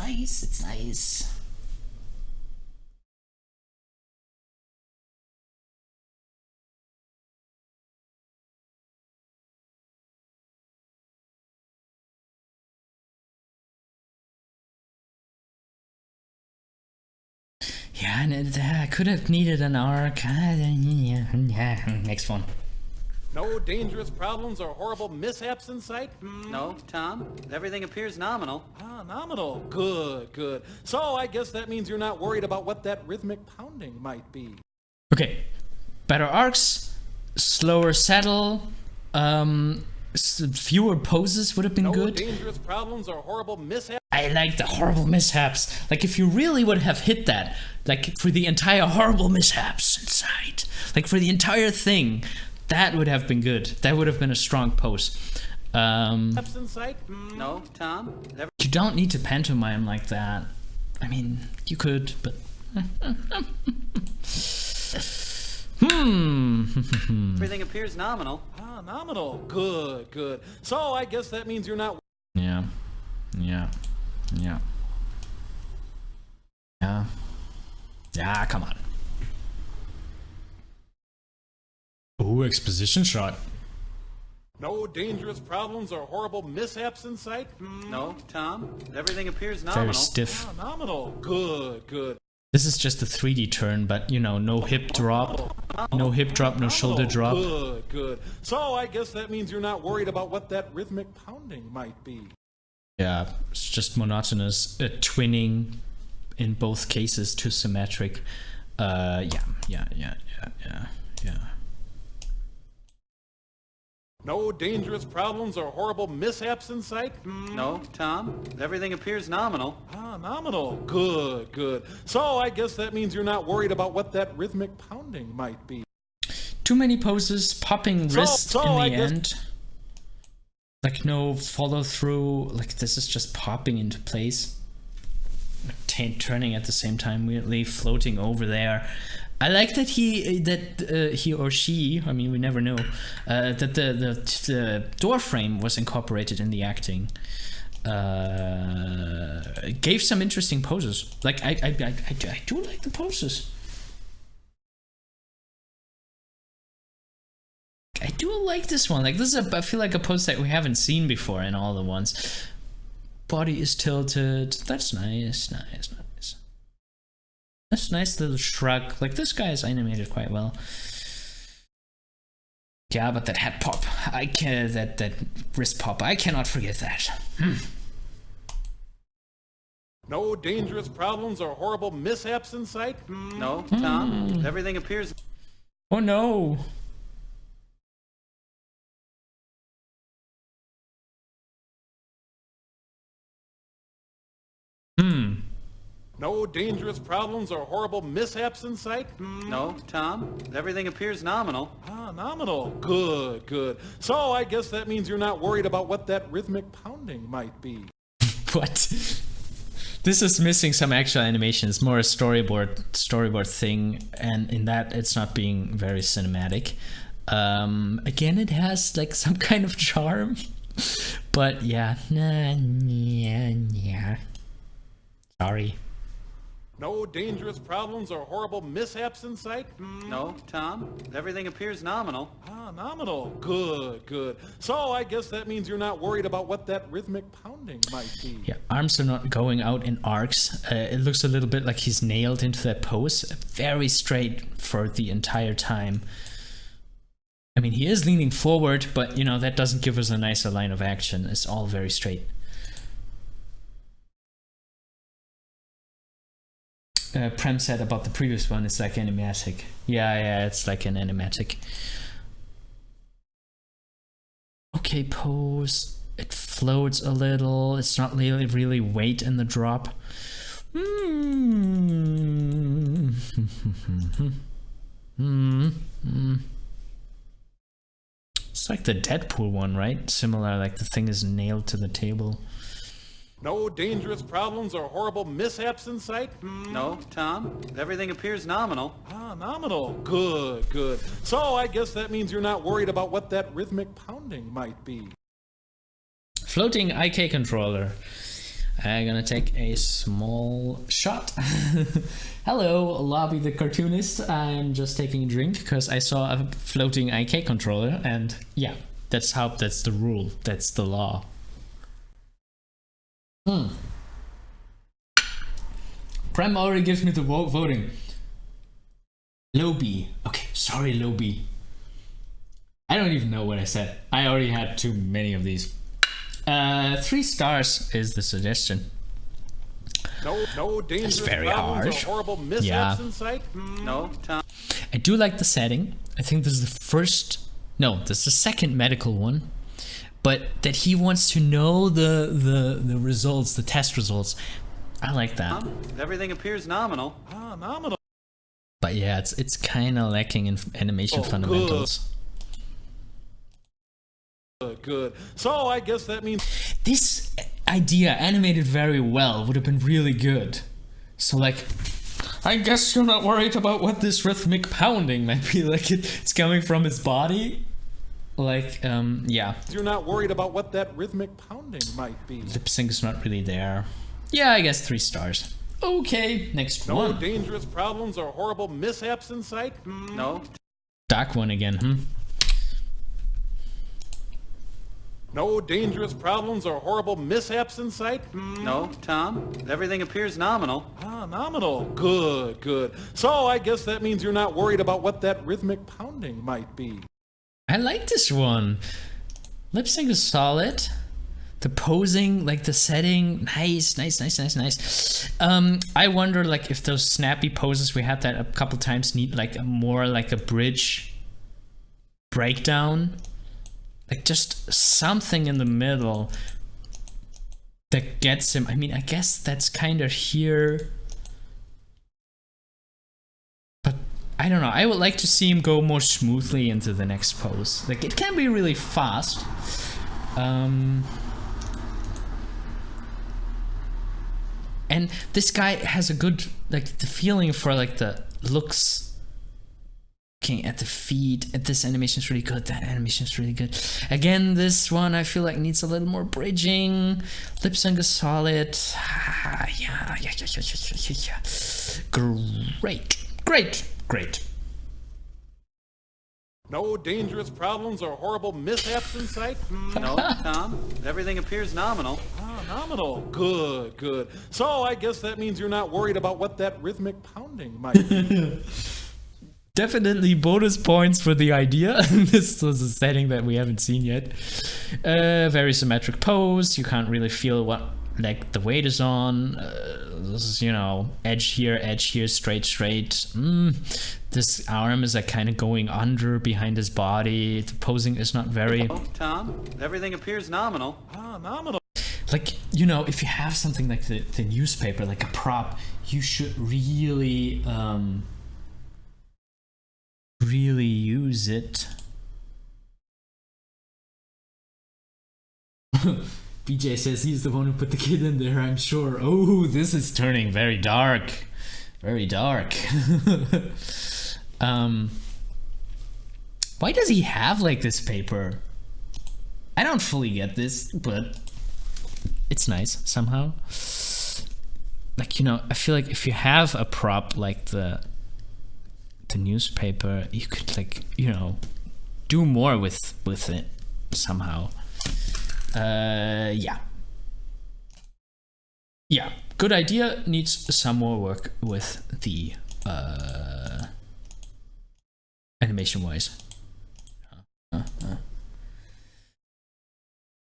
Yeah, and I could have needed an arc. Next one. No dangerous problems or horrible mishaps in sight? No, Tom. Everything appears nominal. Ah, nominal. Good. So I guess that means you're not worried about what that rhythmic pounding might be. Okay. Better arcs, slower settle, fewer poses would have been good. No dangerous problems or horrible mishaps. I like the horrible mishaps. Like if you really would have hit that, like for the entire horrible mishaps inside, like for the entire thing, that would have been good. That would have been a strong pose. No, Tom. You don't need to pantomime like that. I mean, you could, but Everything appears nominal. Ah, nominal. Good, good. So I guess that means you're not... Yeah. Yeah, come on. Ooh, exposition shot. No dangerous problems or horrible mishaps in sight? No, Tom. Everything appears nominal. Very stiff. Ah, nominal. Good, good. This is just a 3D turn, but you know, no hip drop. No hip drop, no shoulder drop. Good, good. So I guess that means you're not worried about what that rhythmic pounding might be. Yeah, it's just monotonous. Twinning in both cases, too symmetric. Yeah. No dangerous problems or horrible mishaps in sight? No, Tom. Everything appears nominal. Ah, nominal. Good, good. So I guess that means you're not worried about what that rhythmic pounding might be. Too many poses, popping wrist in I the guess- end. Like no follow through. Like this is just popping into place. Turning at the same time, weirdly floating over there. I like that he or she, I mean we never know, that the door frame was incorporated in the acting. It gave some interesting poses. Like I do like the poses. I do like this one. Like this is I feel like a pose that we haven't seen before in all the ones. Body is tilted. That's nice. That's a nice little shrug. Like this guy is animated quite well. Yeah, but that head pop, that wrist pop, I cannot forget that. No dangerous problems or horrible mishaps in sight? No, Tom. Everything appears... Oh no. No dangerous problems or horrible mishaps in sight? No, Tom. Everything appears nominal. Ah, nominal. Good, good. So I guess that means you're not worried about what that rhythmic pounding might be. What? This is missing some actual animation. It's more a storyboard thing, and in that it's not being very cinematic. Again, it has like some kind of charm, but yeah, sorry. No dangerous problems or horrible mishaps in sight? No, Tom. Everything appears nominal. Ah, nominal. Good, good. So I guess that means you're not worried about what that rhythmic pounding might be. Yeah, arms are not going out in arcs. It looks a little bit like he's nailed into that pose. Very straight for the entire time. I mean, he is leaning forward, but you know, that doesn't give us a nicer line of action. It's all very straight. Prem said about the previous one, it's like animatic. Yeah, it's like an animatic. Okay, pose. It floats a little. It's not really weight in the drop. It's like the Deadpool one, right? Similar, like the thing is nailed to the table. No dangerous problems or horrible mishaps in sight? No, Tom. Everything appears nominal. Ah, nominal. Good, good. So I guess that means you're not worried about what that rhythmic pounding might be. Floating IK controller. I'm gonna take a small shot. Hello, Lobby the cartoonist. I'm just taking a drink because I saw a floating IK controller, and yeah, that's the rule. That's the law. Prem already gives me the voting. Lobby. Okay, sorry, Lobby. I don't even know what I said. I already had too many of these. 3 stars is the suggestion. No dangerous very problems harsh. or horrible mishaps in sight? No, Tom. I do like the setting. I think this is the second medical one. But that he wants to know the results, the test results. I like that. Everything appears nominal. Ah, nominal. But yeah, it's kind of lacking in animation fundamentals. Good. So I guess that means This idea, animated very well, would have been really good. So like, I guess you're not worried about what this rhythmic pounding might be. Like it's coming from his body. Like, yeah. You're not worried about what that rhythmic pounding might be. Lip sync is not really there. Yeah, I guess 3 stars. Okay, next No one. dangerous problems or horrible mishaps in sight? No. Dark one again, No dangerous problems or horrible mishaps in sight? No, Tom. Everything appears nominal. Ah, nominal. Good, good. So I guess that means you're not worried about what that rhythmic pounding might be. I like this one. Lip sync is solid. The posing, like the setting, nice. I wonder, like, if those snappy poses we had that a couple times need like a more like a bridge breakdown, like just something in the middle that gets him. I mean, I guess that's kind of here. I don't know. I would like to see him go more smoothly into the next pose. Like, it can be really fast. And this guy has a good, like, the feeling for, like, the looks. Looking at the feet. At this animation is really good. That animation is really good. Again, this one I feel like needs a little more bridging. Lip sync is solid. Yeah. Great. No dangerous problems or horrible mishaps in sight? No, Tom. Everything appears nominal. Ah, nominal. Good, good. So I guess that means you're not worried about what that rhythmic pounding might be. Definitely bonus points for the idea. This was a setting that we haven't seen yet. Very symmetric pose. You can't really feel what, like, the weight is on. This is, you know, edge here, straight. This arm is like kind of going under behind his body. The posing is not very... No, Tom. Everything appears nominal. Ah, nominal. Like, you know, if you have something like the newspaper, like a prop, you should really use it. BJ says he's the one who put the kid in there, I'm sure. Oh, this is turning very dark. Very dark. Why does he have like this paper? I don't fully get this, but it's nice somehow. Like, you know, I feel like if you have a prop like the newspaper, you could, like, you know, do more with it somehow. Yeah, good idea. Needs some more work with the animation wise.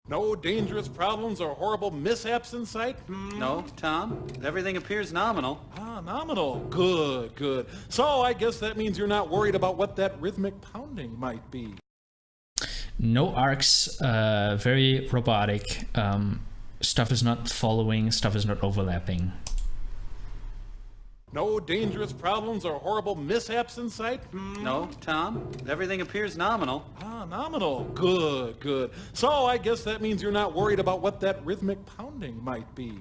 No dangerous problems or horrible mishaps in sight? No, Tom. Everything appears nominal. Ah, nominal. Good, good. So I guess that means you're not worried about what that rhythmic pounding might be. No arcs, very robotic. Stuff is not following, stuff is not overlapping. No dangerous problems or horrible mishaps in sight? No, Tom. Everything appears nominal. Ah, nominal. Good, good. So I guess that means you're not worried about what that rhythmic pounding might be.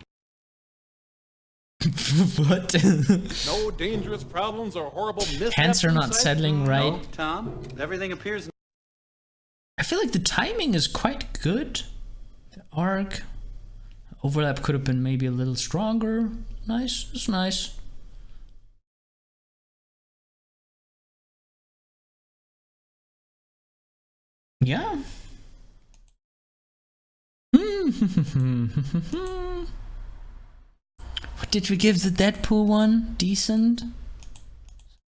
What? No dangerous problems or horrible mishaps. Hands are not in sight? settling right. No, Tom. Everything appears... I feel like the timing is quite good. The arc overlap could have been maybe a little stronger. Nice, it's nice. Yeah. What did we give the Deadpool one? Decent.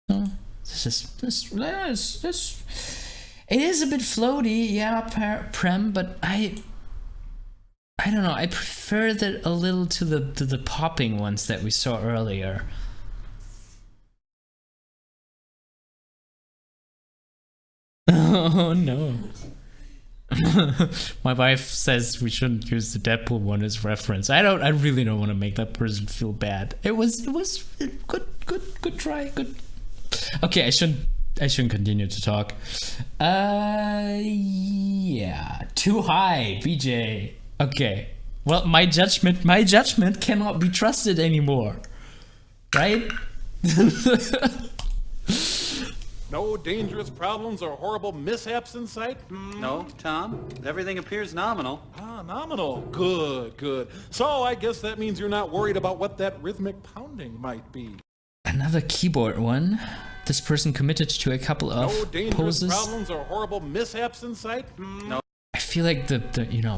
This. It is a bit floaty, yeah, Prem, but I don't know. I prefer that a little to the popping ones that we saw earlier. Oh no. My wife says we shouldn't use the Deadpool one as reference. I really don't want to make that person feel bad. It was good try. Good. Okay, I shouldn't continue to talk. Yeah. Too high, BJ. Okay. Well, my judgment cannot be trusted anymore. Right? No dangerous problems or horrible mishaps in sight? No, Tom. Everything appears nominal. Ah, nominal. Good, good. So I guess that means you're not worried about what that rhythmic pounding might be. Another keyboard one. This person committed to a couple of No dangerous poses. problems or horrible mishaps in sight? No. I feel like the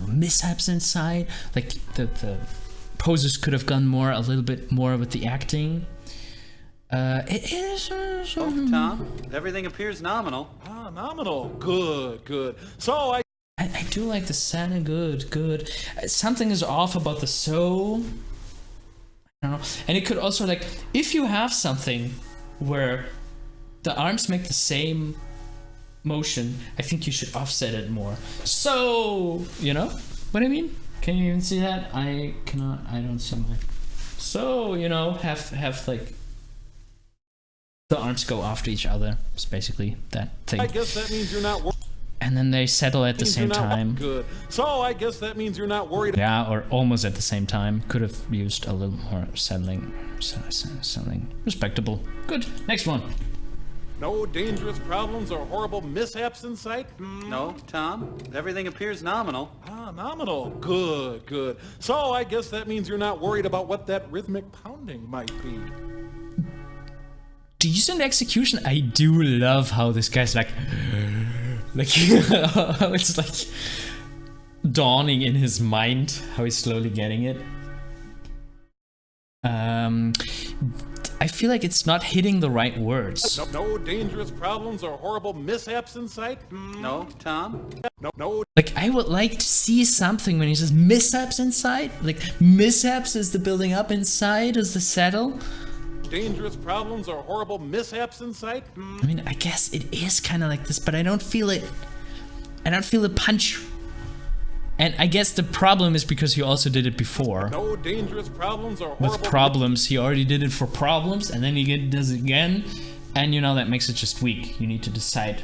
mishaps inside, like the poses could have gone a little bit more with the acting. It is. No, Tom. Everything appears nominal. Ah, nominal. Good, good. So I do like the sound. Good. Something is off about the so. I don't know. And it could also, like, if you have something where the arms make the same motion, I think you should offset it more. So, you know what I mean? Can you even see that? I cannot. I don't see my. So, have like the arms go after each other. It's basically that thing. I guess that means you're not worried. And then they settle at the same time. Good. So I guess that means you're not worried. Yeah, or almost at the same time. Could have used a little more settling. Respectable. Good. Next one. No dangerous problems or horrible mishaps in sight? No, Tom. Everything appears nominal. Ah, nominal. Good, good. So I guess that means you're not worried about what that rhythmic pounding might be. Decent execution. I do love how this guy's like how it's like dawning in his mind, how he's slowly getting it. I feel like it's not hitting the right words. No dangerous problems or horrible mishaps in sight? No, Tom. No. Like, I would like to see something when he says mishaps inside. Like, mishaps is the building up, inside is the settle. Dangerous problems or horrible mishaps in sight? I mean, I guess it is kind of like this, but I don't feel it. I don't feel the punch. And I guess the problem is because he also did it before. No dangerous problems or horrible... With problems, he already did it for problems, and then he does it again. And that makes it just weak. You need to decide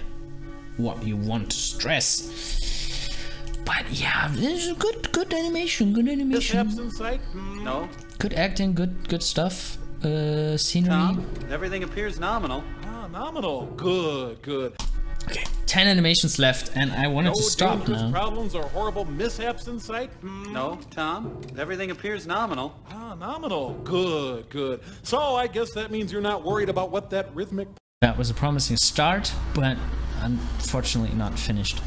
what you want to stress. But yeah, this is good animation, Mishaps in sight? No. Good acting, good stuff. Scenery. Tom. Everything appears nominal. Ah, nominal. Good, good. Okay, 10 animations left, and I wanted to stop dangerous now. Problems or horrible mishaps in sight? No, Tom. Everything appears nominal. Ah, nominal. Good, good. So I guess that means you're not worried about what that rhythmic... That was a promising start, but unfortunately not finished.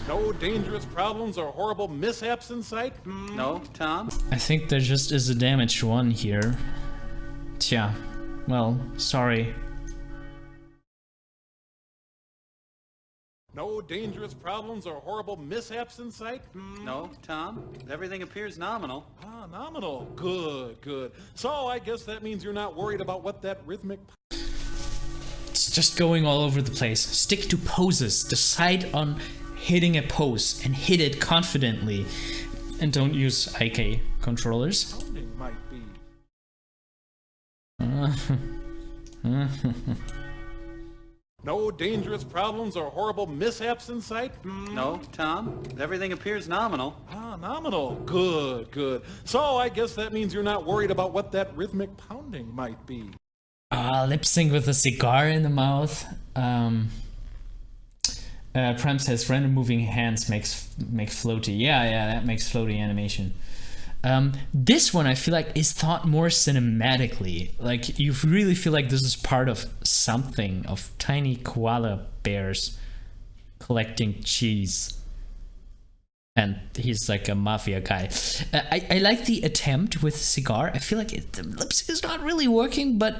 No dangerous problems or horrible mishaps in sight? No, Tom. I think there just is a damaged one here. Tja, well, sorry. No dangerous problems or horrible mishaps in sight? No, Tom. Everything appears nominal. Ah, nominal. Good, good. So I guess that means you're not worried about what that rhythmic... It's just going all over the place. Stick to poses. Decide on hitting a pose and hit it confidently. And don't use IK controllers. pounding might be. No dangerous problems or horrible mishaps in sight? No, Tom. Everything appears nominal. Ah, nominal. Good, good. So I guess that means you're not worried about what that rhythmic pounding might be. Lip sync with a cigar in the mouth. Prem says random moving hands make floaty. Yeah, that makes floaty animation. This one I feel like is thought more cinematically. Like, you really feel like this is part of something, of tiny koala bears collecting cheese. And he's like a mafia guy. I like the attempt with cigar. I feel like the lip sync is not really working, but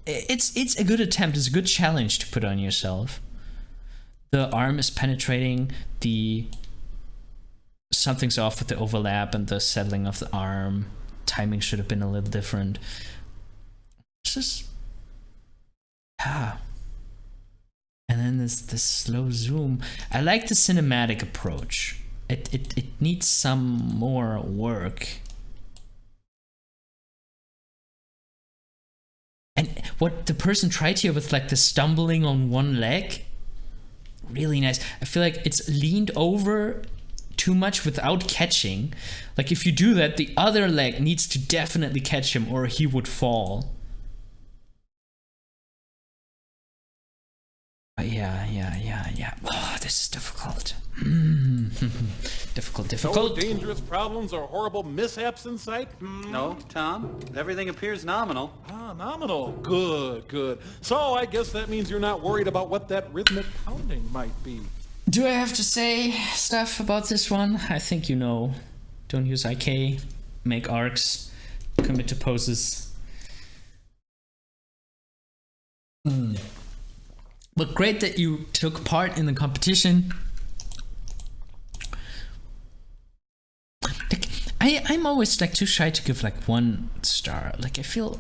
it's a good attempt. It's a good challenge to put on yourself. The arm is penetrating, something's off with the overlap and the settling of the arm. Timing should have been a little different. It's just... And then this slow zoom. I like the cinematic approach. It needs some more work. And what the person tried here with like the stumbling on one leg, really nice. I feel like it's leaned over too much without catching. Like, if you do that, the other leg needs to definitely catch him or he would fall. Yeah. Oh, this is difficult. Difficult. No dangerous problems or horrible mishaps in sight? No, Tom. Everything appears nominal. Ah, nominal. Good. So I guess that means you're not worried about what that rhythmic pounding might be. Do I have to say stuff about this one? I think you know. Don't use IK, make arcs, commit to poses. But great that you took part in the competition. Like, I'm always like too shy to give like 1 star. Like I feel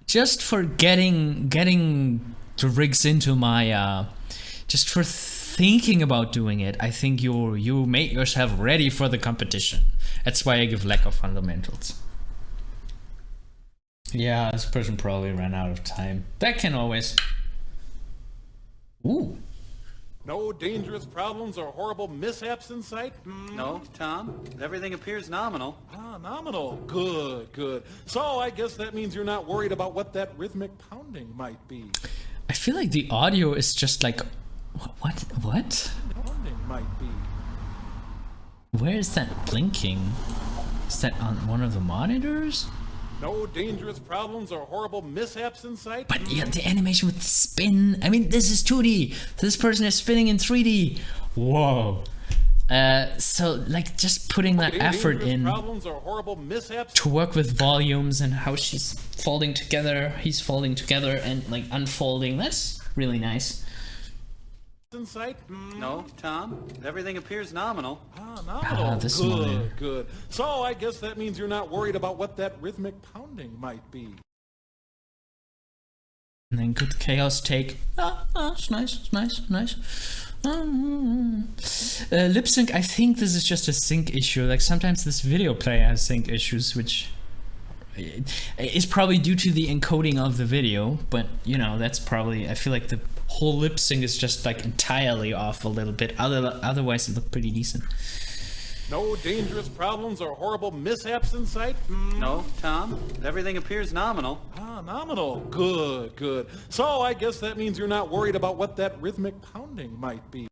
just for getting the rigs into my just for thinking about doing it, I think you make yourself ready for the competition. That's why I give lack of fundamentals. Yeah, this person probably ran out of time. That can always. Ooh. No dangerous problems or horrible mishaps in sight? No, Tom. Everything appears nominal. Ah, nominal. Good. So I guess that means you're not worried about what that rhythmic pounding might be. I feel like the audio is just like, what? Pounding might be. Where is that blinking? Is that on one of the monitors? No dangerous problems or horrible mishaps in sight? But yeah, the animation with the spin. I mean, this is 2D. This person is spinning in 3D. Whoa. So like just putting that effort in problems or horrible mishaps to work with volumes and how she's folding together, he's folding together and like unfolding. That's really nice. in sight? No, Tom. Everything appears nominal. Ah, nominal. This one. Good. So I guess that means you're not worried about what that rhythmic pounding might be. And then good chaos take. It's nice. Lip sync, I think this is just a sync issue. Like sometimes this video player has sync issues, which is probably due to the encoding of the video, but you know, that's probably, I feel like the whole lip sync is just like entirely off a little bit. Otherwise it looked pretty decent. No dangerous problems or horrible mishaps in sight? No, Tom. Everything appears nominal. Ah, nominal. Good. So I guess that means you're not worried about what that rhythmic pounding might be.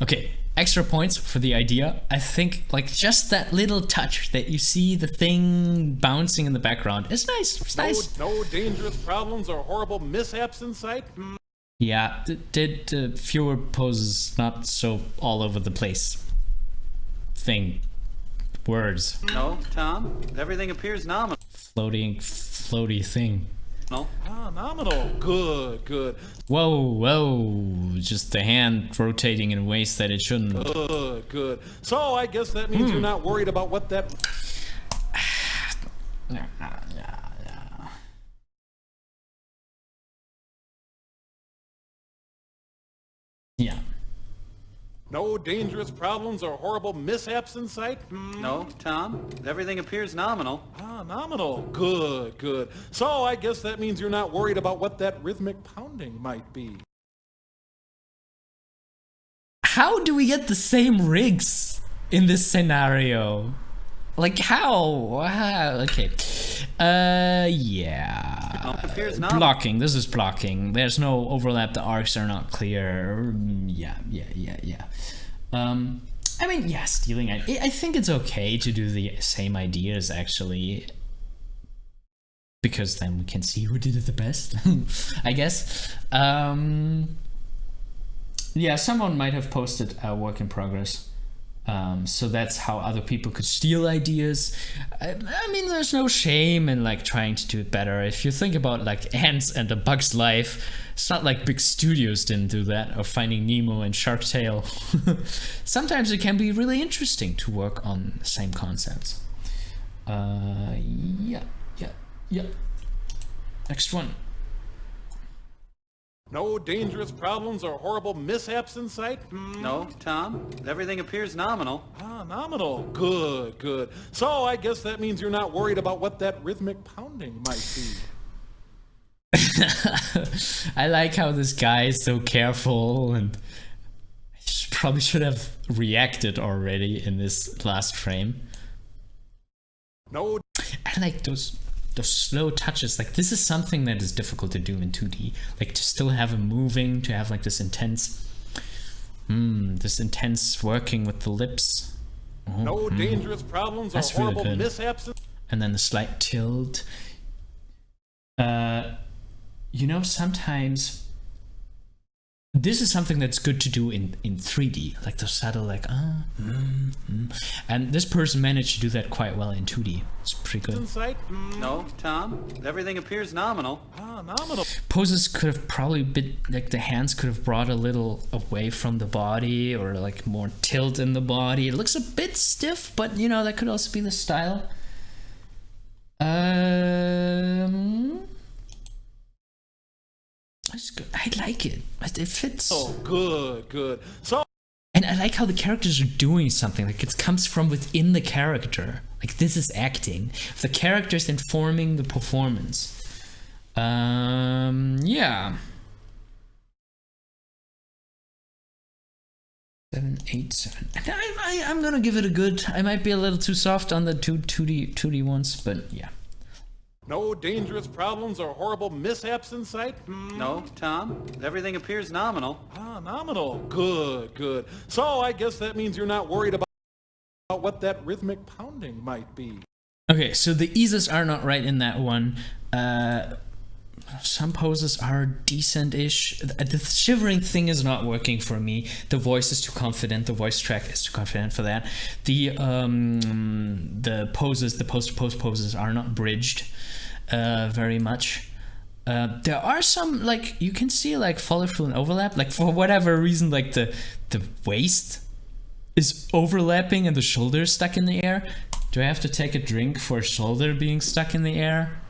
Okay, extra points for the idea. I think like just that little touch that you see the thing bouncing in the background is nice. It's nice. No dangerous problems or horrible mishaps in sight? Yeah, did fewer poses, not so all over the place. Thing. Words. No, Tom. Everything appears nominal. Floaty thing. No. Ah, nominal. Good. Whoa. Just the hand rotating in ways that it shouldn't. Good. So I guess that means you're not worried about what that... Yeah. No dangerous problems or horrible mishaps in sight? No, Tom. Everything appears nominal. Ah, nominal. Good. So I guess that means you're not worried about what that rhythmic pounding might be. How do we get the same rigs in this scenario? Like how? Okay. Yeah. Appears nominal. Blocking. This is blocking. There's no overlap. The arcs are not clear. Yeah. I mean, yeah, stealing. I think it's okay to do the same ideas actually, because then we can see who did it the best. I guess. Yeah, someone might have posted a work in progress. So that's how other people could steal ideas. I mean, there's no shame in like trying to do it better. If you think about like Ants and A Bug's Life, it's not like big studios didn't do that, or Finding Nemo and Shark Tale. Sometimes it can be really interesting to work on the same concepts. Yeah. Next one. No dangerous problems or horrible mishaps in sight? No, Tom. Everything appears nominal. Ah, nominal. Good. So I guess that means you're not worried about what that rhythmic pounding might be. I like how this guy is so careful, and I probably should have reacted already in this last frame. No. I like those those slow touches, like this is something that is difficult to do in 2D. Like to still have him moving, to have like this intense working with the lips. No dangerous problems or That's really horrible good. mishaps. And then the slight tilt. You know, sometimes this is something that's good to do in 3D, like the subtle, like and this person managed to do that quite well in 2D. It's pretty good. Insight? No, Tom. Everything appears nominal. Nominal. Poses could have probably been like the hands could have brought a little away from the body, or like more tilt in the body. It looks a bit stiff, but you know, that could also be the style. It's good. I like it. It fits. Oh, good. So, And I like how the characters are doing something. Like it comes from within the character. Like this is acting. The characters informing the performance. Yeah. 7, 8, 7. I'm gonna give it a good. I might be a little too soft on the 2D ones, but yeah. no dangerous problems or horrible mishaps in sight? No, Tom. Everything appears nominal. Nominal. Good. So I guess that means you're not worried about what that rhythmic pounding might be. Okay, so the eases are not right in that one. Some poses are decent-ish. The shivering thing is not working for me. The voice is too confident. The voice track is too confident for that. The poses, the pose-to-pose poses are not bridged very much. There are some, like, you can see like follow-through and overlap. Like for whatever reason, like the waist is overlapping and the shoulder is stuck in the air. Do I have to take a drink for shoulder being stuck in the air?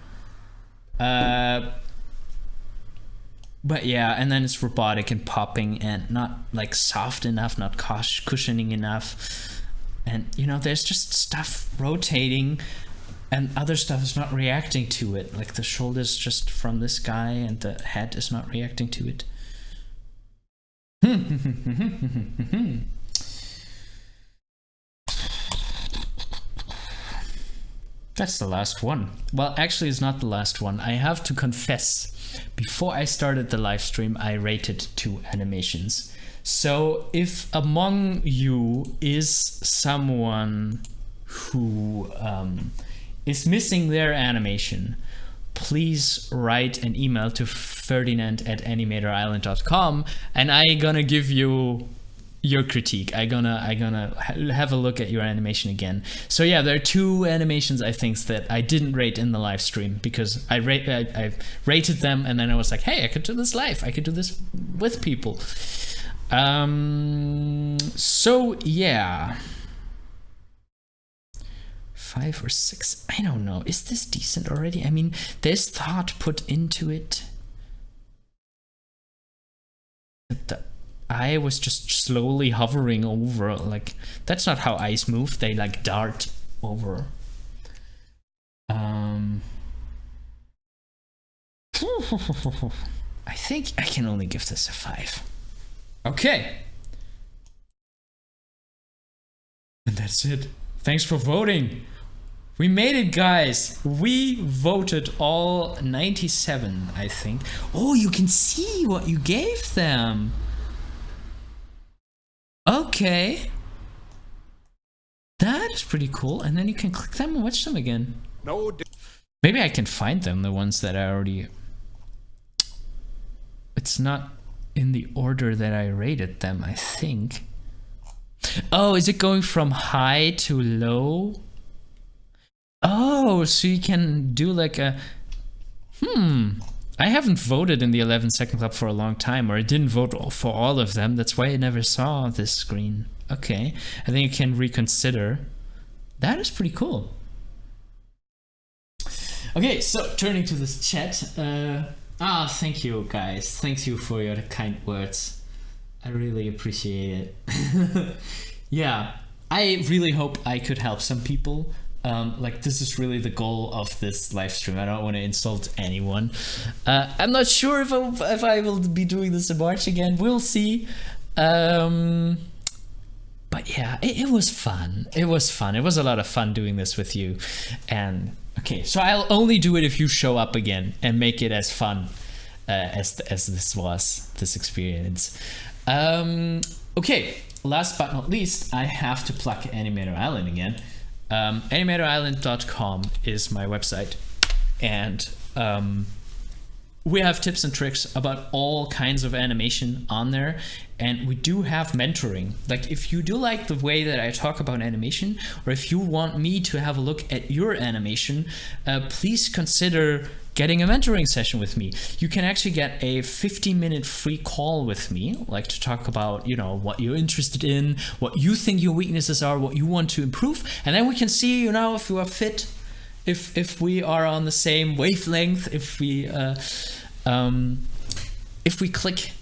But yeah, and then it's robotic and popping and not like soft enough, not cushioning enough. And you know, there's just stuff rotating and other stuff is not reacting to it. Like the shoulders just from this guy and the head is not reacting to it. That's the last one. Well, actually, it's not the last one. I have to confess, before I started the live stream, I rated 2 animations. So if among you is someone who is missing their animation, please write an email to ferdinand@animatorisland.com and I'm gonna give you your critique. I gonna have a look at your animation again. So yeah, there are 2 animations I think that I didn't rate in the live stream because I rated them and then I was like, hey, I could do this live. I could do this with people. So yeah, 5 or 6. I don't know. Is this decent already? I mean, there's thought put into it. The eye was just slowly hovering over, like that's not how eyes move. They like dart over. I think I can only give this a 5. Okay. And that's it. Thanks for voting. We made it, guys. We voted all 97, I think. Oh, you can see what you gave them. Okay. That is pretty cool. And then you can click them and watch them again. No. Maybe I can find them, the ones that I already... It's not in the order that I rated them, I think. Oh, is it going from high to low? Oh, so you can do like a... I haven't voted in the 11 Second Club for a long time, or I didn't vote for all of them. That's why I never saw this screen. Okay, I think you can reconsider. That is pretty cool. Okay, so turning to this chat. Thank you guys. Thank you for your kind words. I really appreciate it. Yeah, I really hope I could help some people. Like this is really the goal of this live stream. I don't want to insult anyone. I'm not sure if I will be doing this in March again. We'll see. But yeah, it was fun. It was fun. It was a lot of fun doing this with you. And Okay, so I'll only do it if you show up again and make it as fun as this was, this experience. Okay, last but not least, I have to plug Animator Island again. AnimatorIsland.com is my website, and we have tips and tricks about all kinds of animation on there, and we do have mentoring. Like, if you do like the way that I talk about animation, or if you want me to have a look at your animation, please consider getting a mentoring session with me. You can actually get a 15-minute free call with me, like to talk about, you know, what you're interested in, what you think your weaknesses are, what you want to improve, and then we can see, you know, if you are fit, if we are on the same wavelength, if we click,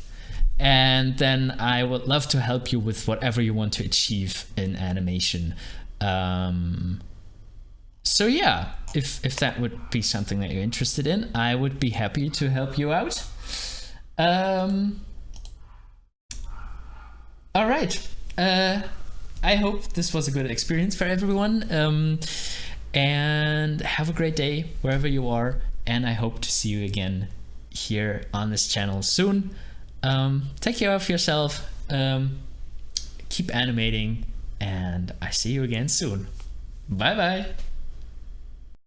and then I would love to help you with whatever you want to achieve in animation. So yeah, if that would be something that you're interested in, I would be happy to help you out. All right. I hope this was a good experience for everyone. And have a great day wherever you are. And I hope to see you again here on this channel soon. Take care of yourself. Keep animating. And I see you again soon. Bye bye.